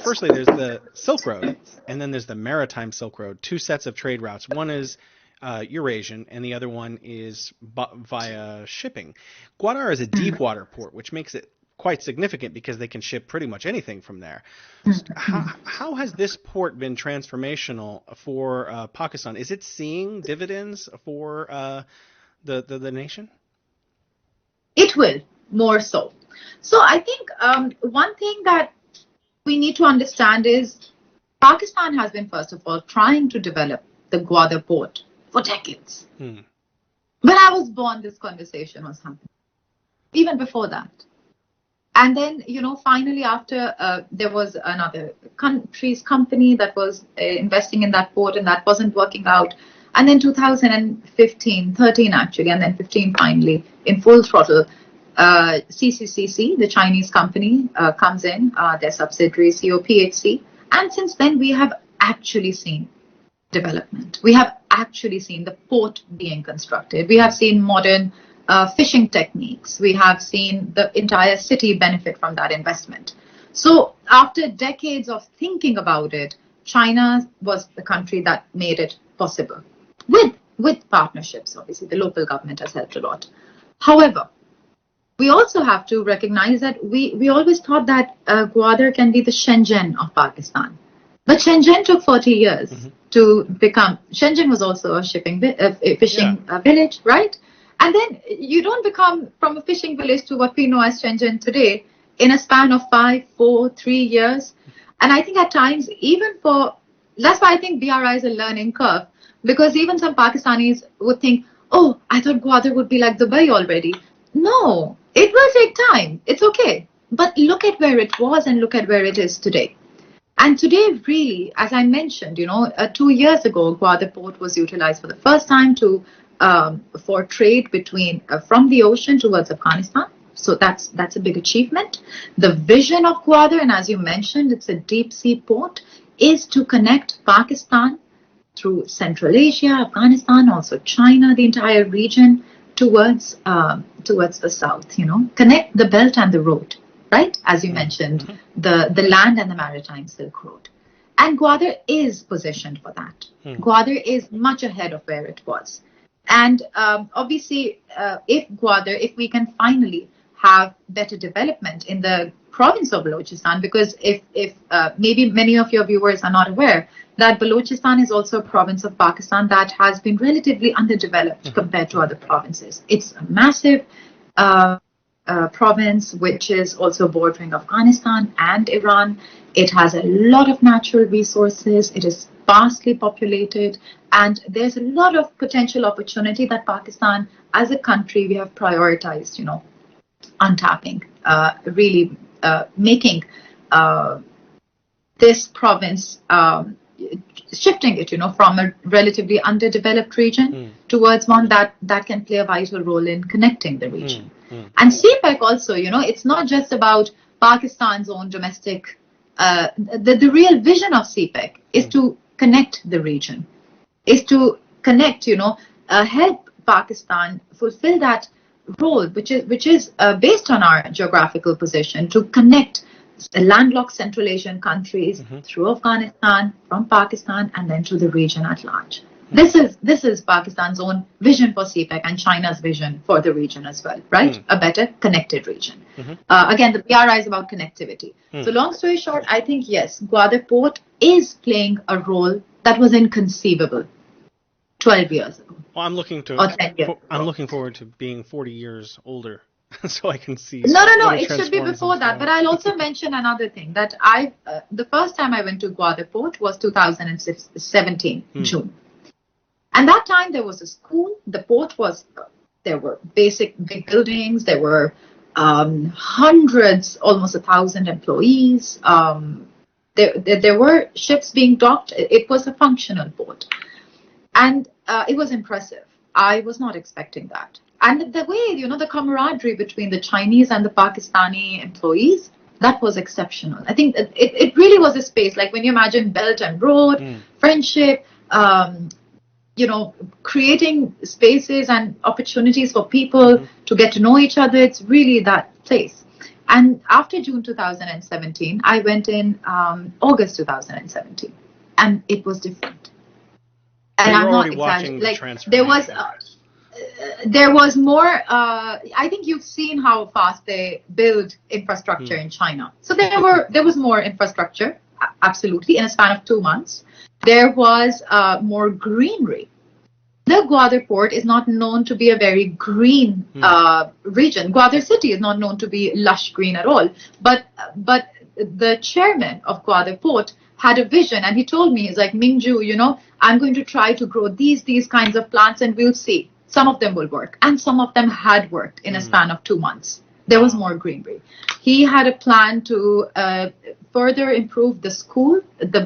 firstly, there's the Silk Road, and then there's the Maritime Silk Road, two sets of trade routes. One is Eurasian, and the other one is via shipping. Gwadar is a deep water port, which makes it quite significant because they can ship pretty much anything from there. How has this port been transformational for Pakistan? Is it seeing dividends for the nation?
It will, more so. So I think one thing that we need to understand is Pakistan has been, first of all, trying to develop the Gwadar Port for decades. When I was born, this conversation was happening. Even before that. And then, finally, after there was another country's company that was investing in that port, and that wasn't working out. And then 13 actually, and then 15 finally, in full throttle, CCTV, the Chinese company, comes in, their subsidiary CPEC. And since then, we have actually seen development. We have actually seen the port being constructed. We have seen modern fishing techniques. We have seen the entire city benefit from that investment. So after decades of thinking about it, China was the country that made it possible with partnerships. Obviously, the local government has helped a lot. However, we also have to recognize that we always thought that Gwadar can be the Shenzhen of Pakistan. But Shenzhen took 40 years to become. Shenzhen was also a fishing village, right? And then you don't become from a fishing village to what we know as Shenzhen today in a span of 5, 4, 3 years. And I think at times, that's why I think BRI is a learning curve, because even some Pakistanis would think, oh, I thought Gwadar would be like Dubai already. No, it will take time. It's okay. But look at where it was and look at where it is today. And today, really, as I mentioned, 2 years ago, Gwadar Port was utilized for the first time for trade between from the ocean towards Afghanistan. So that's a big achievement. The vision of Gwadar, and as you mentioned, it's a deep sea port, is to connect Pakistan through Central Asia, Afghanistan, also China, the entire region towards the south. Connect the belt and the road, right? As you mentioned, the land and the maritime Silk Road. And Gwadar is positioned for that. Gwadar is much ahead of where it was. And obviously, if we can finally have better development in the province of Balochistan, because if maybe many of your viewers are not aware that Balochistan is also a province of Pakistan that has been relatively underdeveloped compared to other provinces. It's a massive province which is also bordering Afghanistan and Iran. It has a lot of natural resources. It is sparsely populated, and there's a lot of potential opportunity that Pakistan as a country we have prioritized, untapping, really making this province, shifting it, from a relatively underdeveloped region towards one that can play a vital role in connecting the region. And CPEC also, it's not just about Pakistan's own domestic, the real vision of CPEC is to connect the region, is to connect, help Pakistan fulfill that role, which is based on our geographical position, to connect landlocked Central Asian countries through Afghanistan, from Pakistan, and then to the region at large. This is Pakistan's own vision for CPEC and China's vision for the region as well, right? A better connected region. Again, the BRI is about connectivity. So long story short, I think, yes, Gwadar Port is playing a role that was inconceivable 12 years ago.
Well, I'm looking forward to being 40 years older so I can see.
No, it should be before that. But I'll also mention another thing that the first time I went to Gwadar Port was 2017, June. And that time there was a school. The port was, there were big buildings. There were hundreds, almost 1,000 employees. There were ships being docked. It was a functional port. And it was impressive. I was not expecting that. And the way, the camaraderie between the Chinese and the Pakistani employees, that was exceptional. I think it really was a space, like when you imagine Belt and Road, friendship, creating spaces and opportunities for people to get to know each other. It's really that place. And after June 2017, I went in August 2017, and it was different. And I'm not exaggerating. Like there was more. I think you've seen how fast they build infrastructure in China. So there was more infrastructure, absolutely, in a span of 2 months. There was more greenery. The Gwadar Port is not known to be a very green region. Gwadar City is not known to be lush green at all. But the chairman of Gwadar Port had a vision, and he told me, he's like, Mingju, I'm going to try to grow these kinds of plants, and we'll see. Some of them will work, and some of them had worked in a span of 2 months. There was more greenery. He had a plan to further improve the school,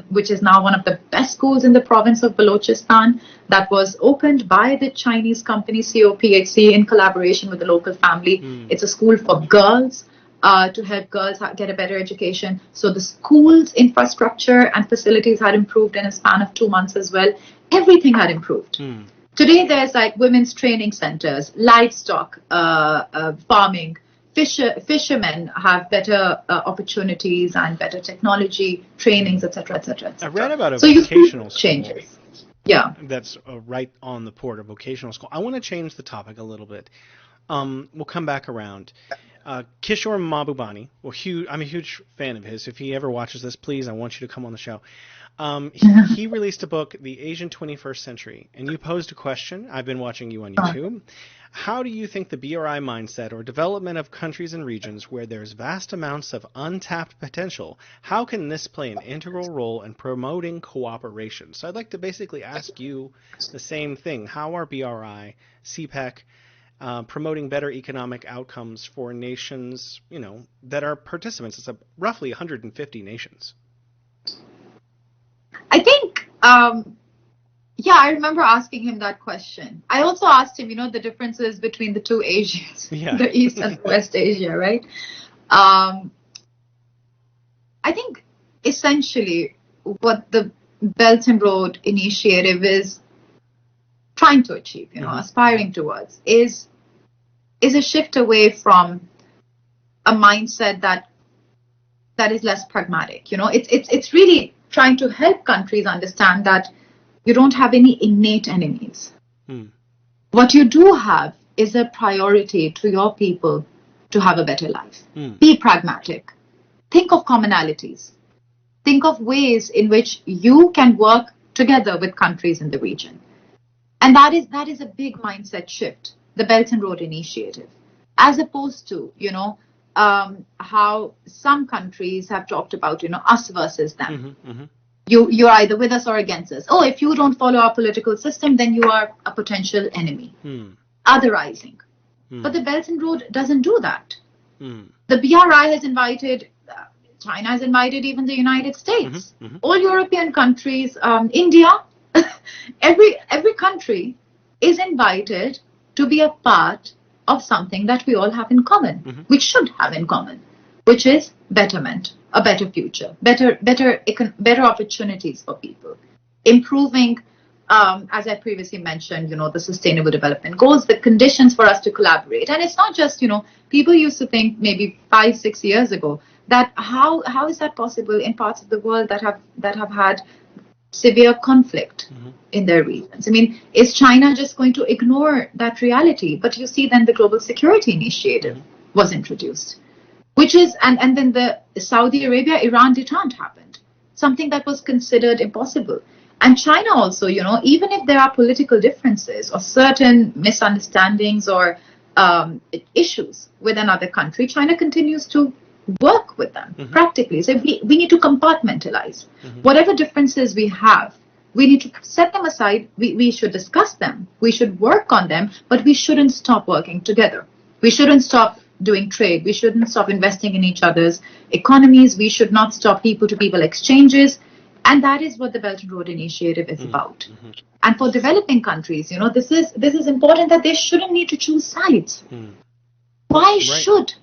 which is now one of the best schools in the province of Balochistan, that was opened by the Chinese company CPEC in collaboration with the local family. It's a school for girls, to help girls get a better education. So the school's infrastructure and facilities had improved in a span of 2 months as well. Everything had improved. Today, there's like women's training centers, livestock farming. Fishermen have better opportunities and better technology trainings, etc., etc.
I read about a vocational school.
Changes. Yeah.
That's right on the port, a vocational school. I want to change the topic a little bit. We'll come back around. Kishore Mahbubani, I'm a huge fan of his. If he ever watches this, please, I want you to come on the show. He released a book, The Asian 21st Century, and you posed a question. I've been watching you on YouTube. How do you think the BRI mindset or development of countries and regions where there's vast amounts of untapped potential, how can this play an integral role in promoting cooperation? So I'd like to basically ask you the same thing. How are BRI, CPEC, promoting better economic outcomes for nations, that are participants? It's roughly 150 nations.
I think, I remember asking him that question. I also asked him, the differences between the two Asias, the East and West Asia, right? I think essentially what the Belt and Road Initiative is trying to achieve, aspiring towards, is a shift away from a mindset that is less pragmatic. It's really trying to help countries understand that you don't have any innate enemies. What you do have is a priority to your people to have a better life. Be pragmatic. Think of commonalities. Think of ways in which you can work together with countries in the region. And that is a big mindset shift, the Belt and Road Initiative, as opposed to, how some countries have talked about, us versus them. You're either with us or against us. Oh, if you don't follow our political system, then you are a potential enemy. Otherizing. But the Belt and Road doesn't do that. The BRI has invited, China has invited even the United States, all European countries, India, every country is invited to be a part of something that we all have in common, we should have in common, which is betterment, a better future, better opportunities for people, improving, as I previously mentioned, the Sustainable Development Goals, the conditions for us to collaborate. And it's not just, people used to think maybe 5-6 years ago that how is that possible in parts of the world that have had severe conflict in their regions. I mean, is China just going to ignore that reality? But you see, then the Global Security Initiative was introduced. which is, and then the Saudi Arabia-Iran detente happened, something that was considered impossible. And China also, even if there are political differences or certain misunderstandings or issues with another country, China continues to work with them practically. So we need to compartmentalize. Whatever differences we have, we need to set them aside. We should discuss them. We should work on them, but we shouldn't stop working together. We shouldn't stop doing trade. We shouldn't stop investing in each other's economies. We should not stop people-to-people exchanges. And that is what the Belt and Road Initiative is about. And for developing countries, this is important, that they shouldn't need to choose sides. Why should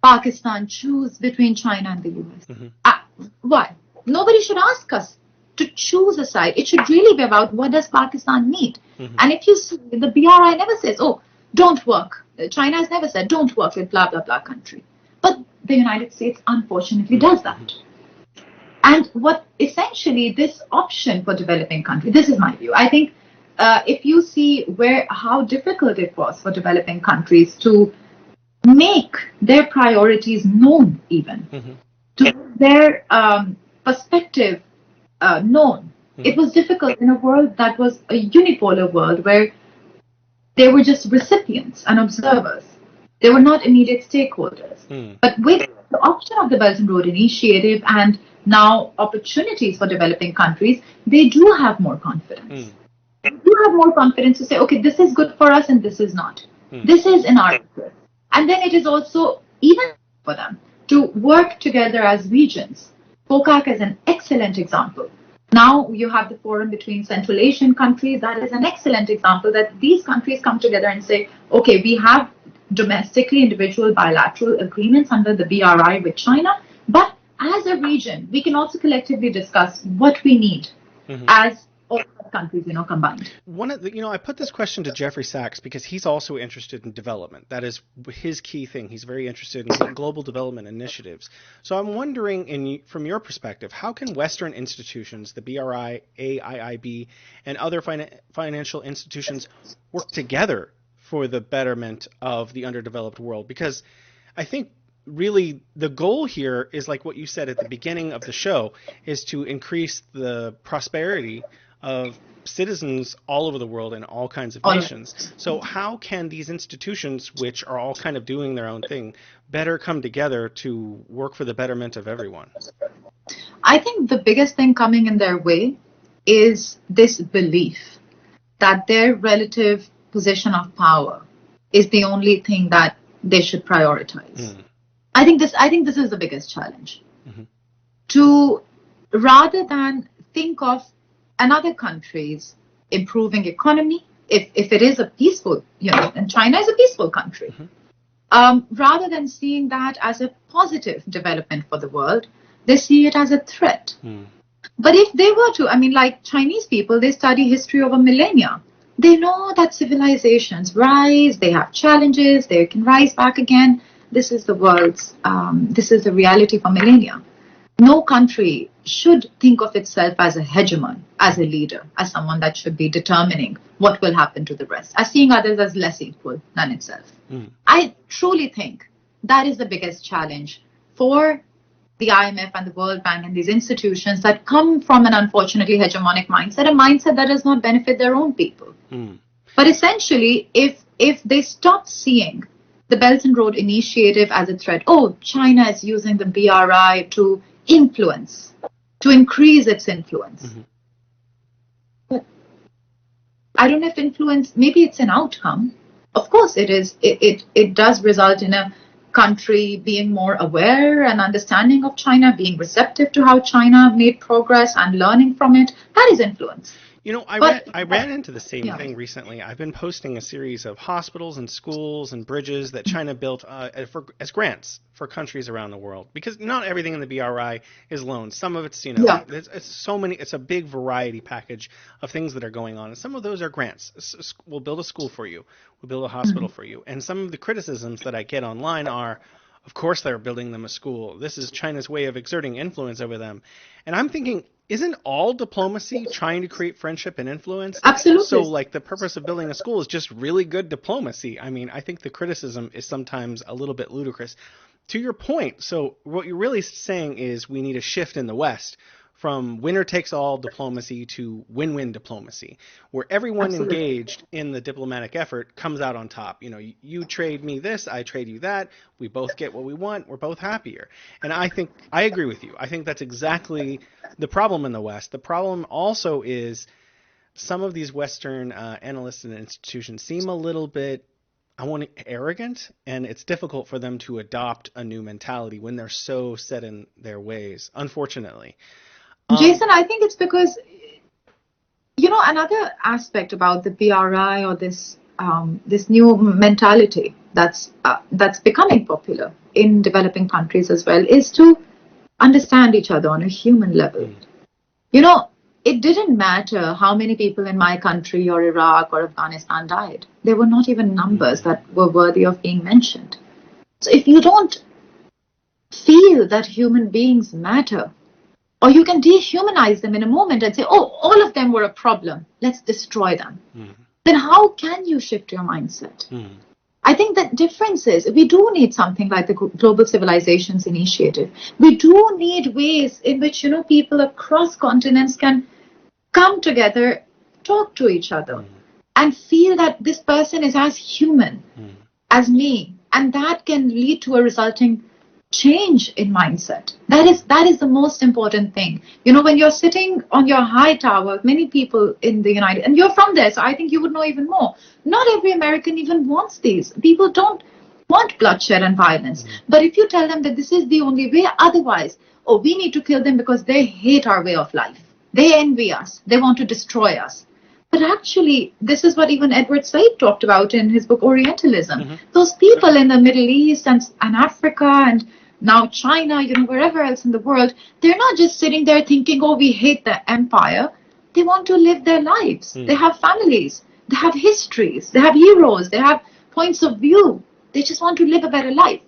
Pakistan choose between China and the US? Why? Nobody should ask us to choose a side. It should really be about what does Pakistan need. And if you see, the BRI never says, oh, don't work. China has never said, don't work with blah, blah, blah country. But the United States, unfortunately, does that. And what essentially this option for developing countries, this is my view. I think if you see how difficult it was for developing countries to make their priorities known, even to their perspective known. It was difficult in a world that was a unipolar world where they were just recipients and observers. They were not immediate stakeholders. But with the option of the Belt and Road Initiative and now opportunities for developing countries, they do have more confidence. They do have more confidence to say, okay, this is good for us and this is not. This is in our interest. And then it is also even for them to work together as regions. COCAC is an excellent example. Now you have the forum between Central Asian countries. That is an excellent example that these countries come together and say, okay, we have domestically individual bilateral agreements under the BRI with China, but as a region, we can also collectively discuss what we need as all countries, combined.
I put this question to Jeffrey Sachs because he's also interested in development. That is his key thing. He's very interested in global development initiatives. So I'm wondering, from your perspective, how can Western institutions, the BRI, AIIB, and other financial institutions work together for the betterment of the underdeveloped world? Because I think really the goal here is, like what you said at the beginning of the show, is to increase the prosperity of citizens all over the world in all kinds of nations. So how can these institutions, which are all kind of doing their own thing, better come together to work for the betterment of everyone?
I think the biggest thing coming in their way is this belief that their relative position of power is the only thing that they should prioritize. I think this is the biggest challenge. To rather than think of another country's improving economy, if it is a peaceful, and China is a peaceful country, rather than seeing that as a positive development for the world, they see it as a threat. But if they were to, like Chinese people, they study history over millennia. They know that civilizations rise, they have challenges, they can rise back again. This is the world's, this is the reality for millennia. No country should think of itself as a hegemon, as a leader, as someone that should be determining what will happen to the rest, as seeing others as less equal than itself. I truly think that is the biggest challenge for the IMF and the World Bank and these institutions that come from an unfortunately hegemonic mindset, a mindset that does not benefit their own people. But essentially, if they stop seeing the Belt and Road Initiative as a threat, oh, China is using the BRI to influence, to increase its influence. But I don't know if influence, maybe it's an outcome. Of course it is. It does result in a country being more aware and understanding of China, being receptive to how China made progress and learning from it. That is influence.
I ran into the same thing recently. I've been posting a series of hospitals and schools and bridges that China built as grants for countries around the world, because not everything in the BRI is loans. Some of it's, it's a big variety package of things that are going on. And some of those are grants. We'll build a school for you. We'll build a hospital for you. And some of the criticisms that I get online are, of course they're building them a school. This is China's way of exerting influence over them. And I'm thinking, isn't all diplomacy trying to create friendship and influence?
Absolutely.
So, the purpose of building a school is just really good diplomacy. I think the criticism is sometimes a little bit ludicrous. to your point, so what you're really saying is we need a shift in the West from winner-takes-all diplomacy to win-win diplomacy, where everyone
Absolutely.
engaged in the diplomatic effort comes out on top. You know, you trade me this, I trade you that, we both get what we want, we're both happier. And I think, I agree with you. I think that's exactly the problem in the West. The problem also is some of these Western analysts and institutions seem a little bit, arrogant, and it's difficult for them to adopt a new mentality when they're so set in their ways, unfortunately.
Jason, I think it's because, another aspect about the BRI or this new mentality that's becoming popular in developing countries as well is to understand each other on a human level. It didn't matter how many people in my country or Iraq or Afghanistan died. There were not even numbers that were worthy of being mentioned. So if you don't feel that human beings matter, or you can dehumanize them in a moment and say, oh, all of them were a problem, let's destroy them. Then how can you shift your mindset? I think that difference is we do need something like the Global Civilizations Initiative. We do need ways in which, people across continents can come together, talk to each other, and feel that this person is as human as me. And that can lead to a resulting change in mindset. That is the most important thing. When you're sitting on your high tower, many people in the United, and you're from there, so I think you would know even more. Not every American even wants these. People don't want bloodshed and violence. But if you tell them that this is the only way, otherwise, we need to kill them because they hate our way of life. They envy us. They want to destroy us. But actually, this is what even Edward Said talked about in his book Orientalism. Those people in the Middle East and Africa and now China, wherever else in the world, they're not just sitting there thinking, we hate the empire. They want to live their lives. They have families. They have histories. They have heroes. They have points of view. They just want to live a better life.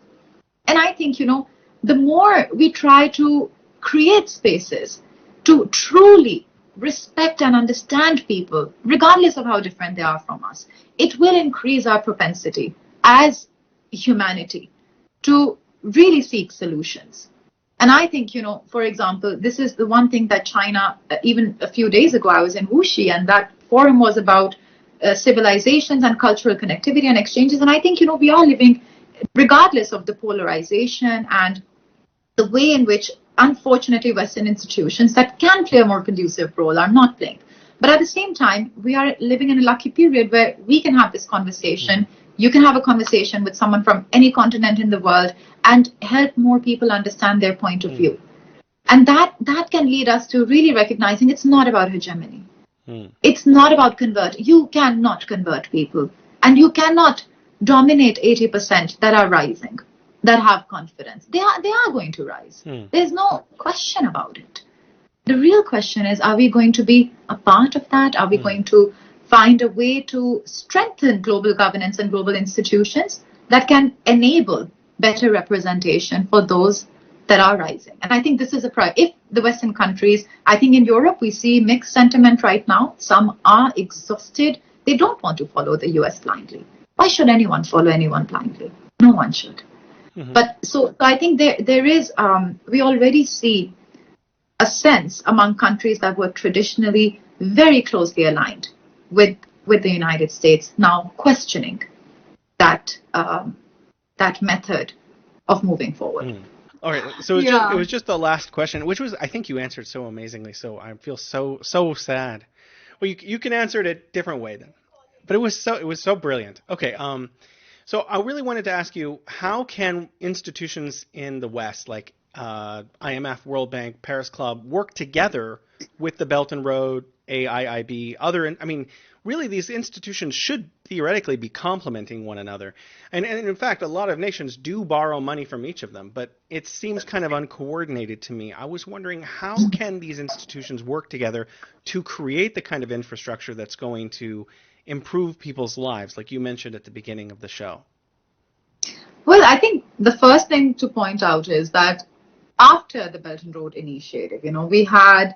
And I think, the more we try to create spaces to truly respect and understand people, regardless of how different they are from us, it will increase our propensity as humanity to really seek solutions. And I think, for example, this is the one thing that China, even a few days ago, I was in Wuxi, and that forum was about civilizations and cultural connectivity and exchanges. And I think, we are living, regardless of the polarization and the way in which, unfortunately, Western institutions that can play a more conducive role are not playing. But at the same time, we are living in a lucky period where we can have this conversation. You can have a conversation with someone from any continent in the world and help more people understand their point of view. And that can lead us to really recognizing it's not about hegemony. It's not about convert. You cannot convert people. And you cannot dominate 80% that are rising, that have confidence. They are going to rise. There's no question about it. The real question is, are we going to be a part of that? Are we going to find a way to strengthen global governance and global institutions that can enable better representation for those that are rising? And I think this is if the Western countries, I think in Europe, we see mixed sentiment right now. Some are exhausted. They don't want to follow the US blindly. Why should anyone follow anyone blindly? No one should. But so I think there is, we already see a sense among countries that were traditionally very closely aligned with the United States now questioning that method of moving forward.
All right, so it was just the last question, which was, I think you answered so amazingly. So I feel so sad. Well, you can answer it a different way then, but it was so brilliant. Okay, so I really wanted to ask you, how can institutions in the West, like IMF, World Bank, Paris Club, work together with the Belt and Road, AIIB, really these institutions should theoretically be complementing one another. And in fact, a lot of nations do borrow money from each of them, but it seems kind of uncoordinated to me. I was wondering, how can these institutions work together to create the kind of infrastructure that's going to improve people's lives, like you mentioned at the beginning of the show?
Well, I think the first thing to point out is that after the Belt and Road Initiative, we had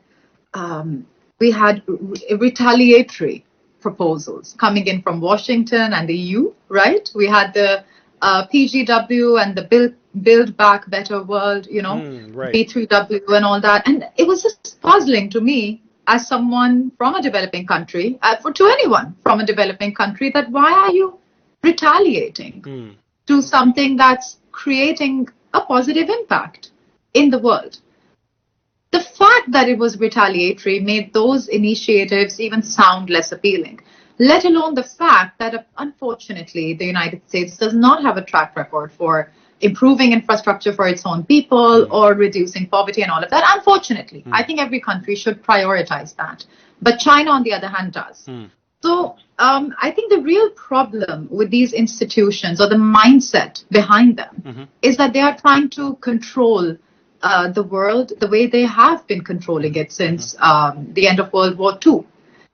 retaliatory proposals coming in from Washington and the EU, right? We had the PGW and the bill Build Back Better World,
right.
B3W and all that. And it was just puzzling to me as someone from a developing country, to anyone from a developing country, that why are you retaliating to something that's creating a positive impact in the world? The fact that it was retaliatory made those initiatives even sound less appealing, let alone the fact that, unfortunately, the United States does not have a track record for improving infrastructure for its own people or reducing poverty and all of that. Unfortunately, I think every country should prioritize that. But China, on the other hand, does. So I think the real problem with these institutions, or the mindset behind them, is that they are trying to control the world the way they have been controlling it since the end of World War II.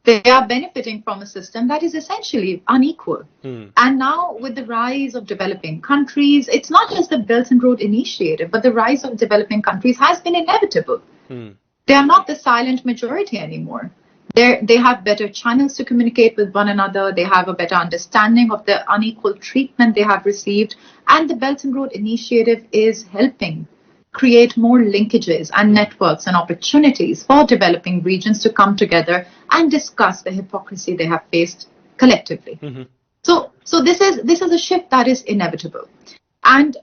They are benefiting from a system that is essentially unequal. And now with the rise of developing countries, it's not just the Belt and Road Initiative, but the rise of developing countries has been inevitable. They are not the silent majority anymore. They have better channels to communicate with one another. They have a better understanding of the unequal treatment they have received. And the Belt and Road Initiative is helping create more linkages and networks and opportunities for developing regions to come together and discuss the hypocrisy they have faced collectively. So this is a shift that is inevitable. And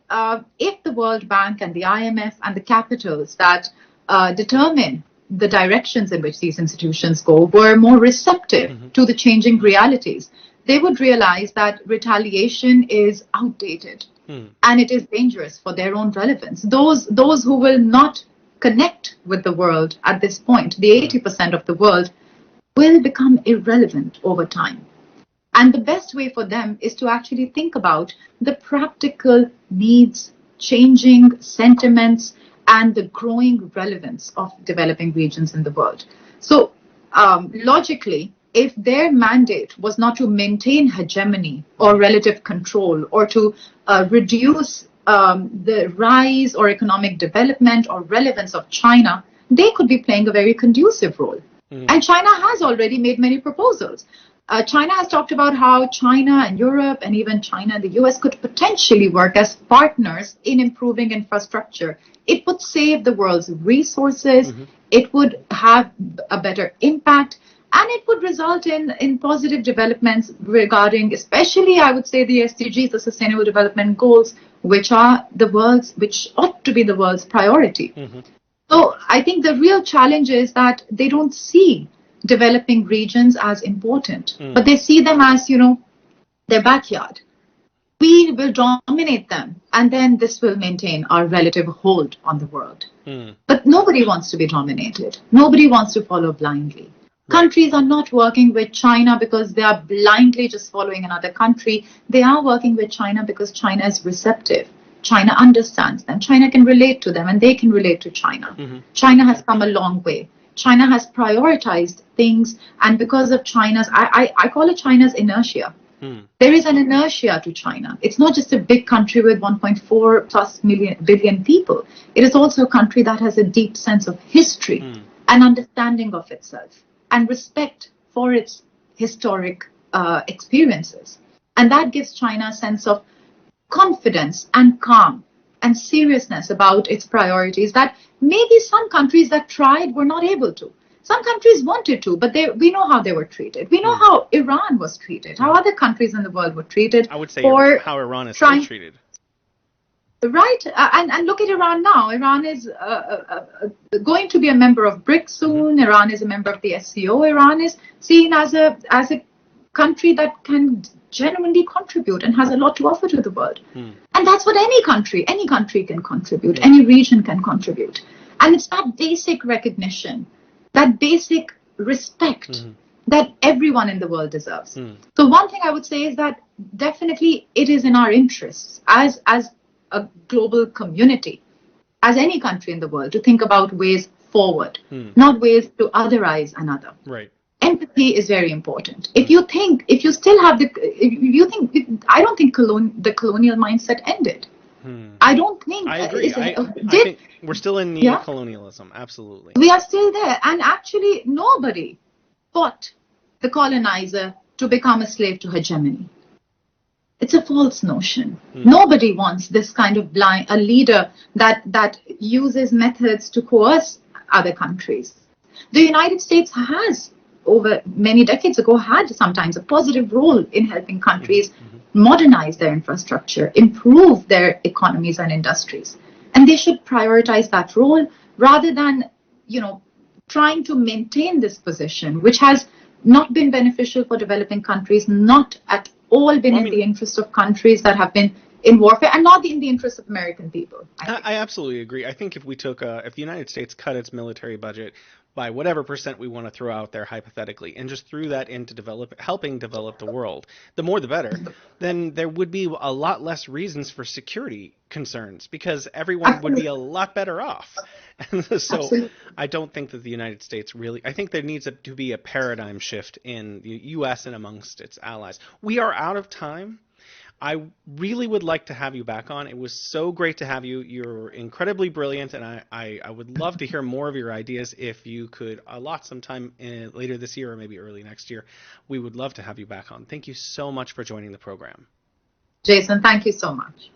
if the World Bank and the IMF and the capitals that determine the directions in which these institutions go were more receptive to the changing realities, they would realize that retaliation is outdated. And it is dangerous for their own relevance. Those who will not connect with the world at this point, the 80% of the world, will become irrelevant over time. And the best way for them is to actually think about the practical needs, changing sentiments, and the growing relevance of developing regions in the world. So logically, if their mandate was not to maintain hegemony or relative control, or to reduce the rise or economic development or relevance of China, they could be playing a very conducive role. And China has already made many proposals. China has talked about how China and Europe and even China and the US could potentially work as partners in improving infrastructure. It would save the world's resources. It would have a better impact. And it would result in positive developments regarding, especially, I would say, the SDGs, the Sustainable Development Goals, which ought to be the world's priority. So I think the real challenge is that they don't see developing regions as important, but they see them as, their backyard. We will dominate them, and then this will maintain our relative hold on the world. But nobody wants to be dominated. Nobody wants to follow blindly. Countries are not working with China because they are blindly just following another country. They are working with China because China is receptive. China understands them. China can relate to them, and they can relate to China. China has come a long way. China has prioritized things, and because of China's, I call it China's inertia. There is an inertia to China. It's not just a big country with 1.4 plus billion people. It is also a country that has a deep sense of history and understanding of itself, and respect for its historic experiences. And that gives China a sense of confidence and calm and seriousness about its priorities that maybe some countries that tried were not able to. Some countries wanted to, but we know how they were treated. We know how Iran was treated, how other countries in the world were treated.
I would say how Iran is still treated.
Right, and look at Iran now. Iran is going to be a member of BRICS soon. Iran is a member of the SCO. Iran is seen as a country that can genuinely contribute and has a lot to offer to the world. And that's what any country can contribute. Any region can contribute. And it's that basic recognition, that basic respect that everyone in the world deserves. So one thing I would say is that definitely it is in our interests as a global community, as any country in the world, to think about ways forward, not ways to otherize another.
Right.
Empathy is very important. I don't think the colonial mindset ended. I don't think.
I agree. I think we're still in neo-colonialism. Absolutely.
We are still there. And actually, nobody fought the colonizer to become a slave to hegemony. It's a false notion. Nobody wants this kind of a leader that uses methods to coerce other countries. The United States has, over many decades ago, had sometimes a positive role in helping countries modernize their infrastructure, improve their economies and industries. And they should prioritize that role rather than, trying to maintain this position, which has not been beneficial for developing countries, not at all been in the interest of countries that have been in warfare, and not in the interest of American people.
I absolutely agree. I think if we took, if the United States cut its military budget by whatever percent we want to throw out there hypothetically, and just threw that into helping develop the world, the more the better, then there would be a lot less reasons for security concerns because everyone would be a lot better off. And so Absolutely. I don't think that the United States really, I think there needs to be a paradigm shift in the U.S. and amongst its allies. We are out of time. I really would like to have you back on. It was so great to have you. You're incredibly brilliant, and I would love to hear more of your ideas. If you could allot some time later this year or maybe early next year, we would love to have you back on. Thank you so much for joining the program.
Jason, thank you so much.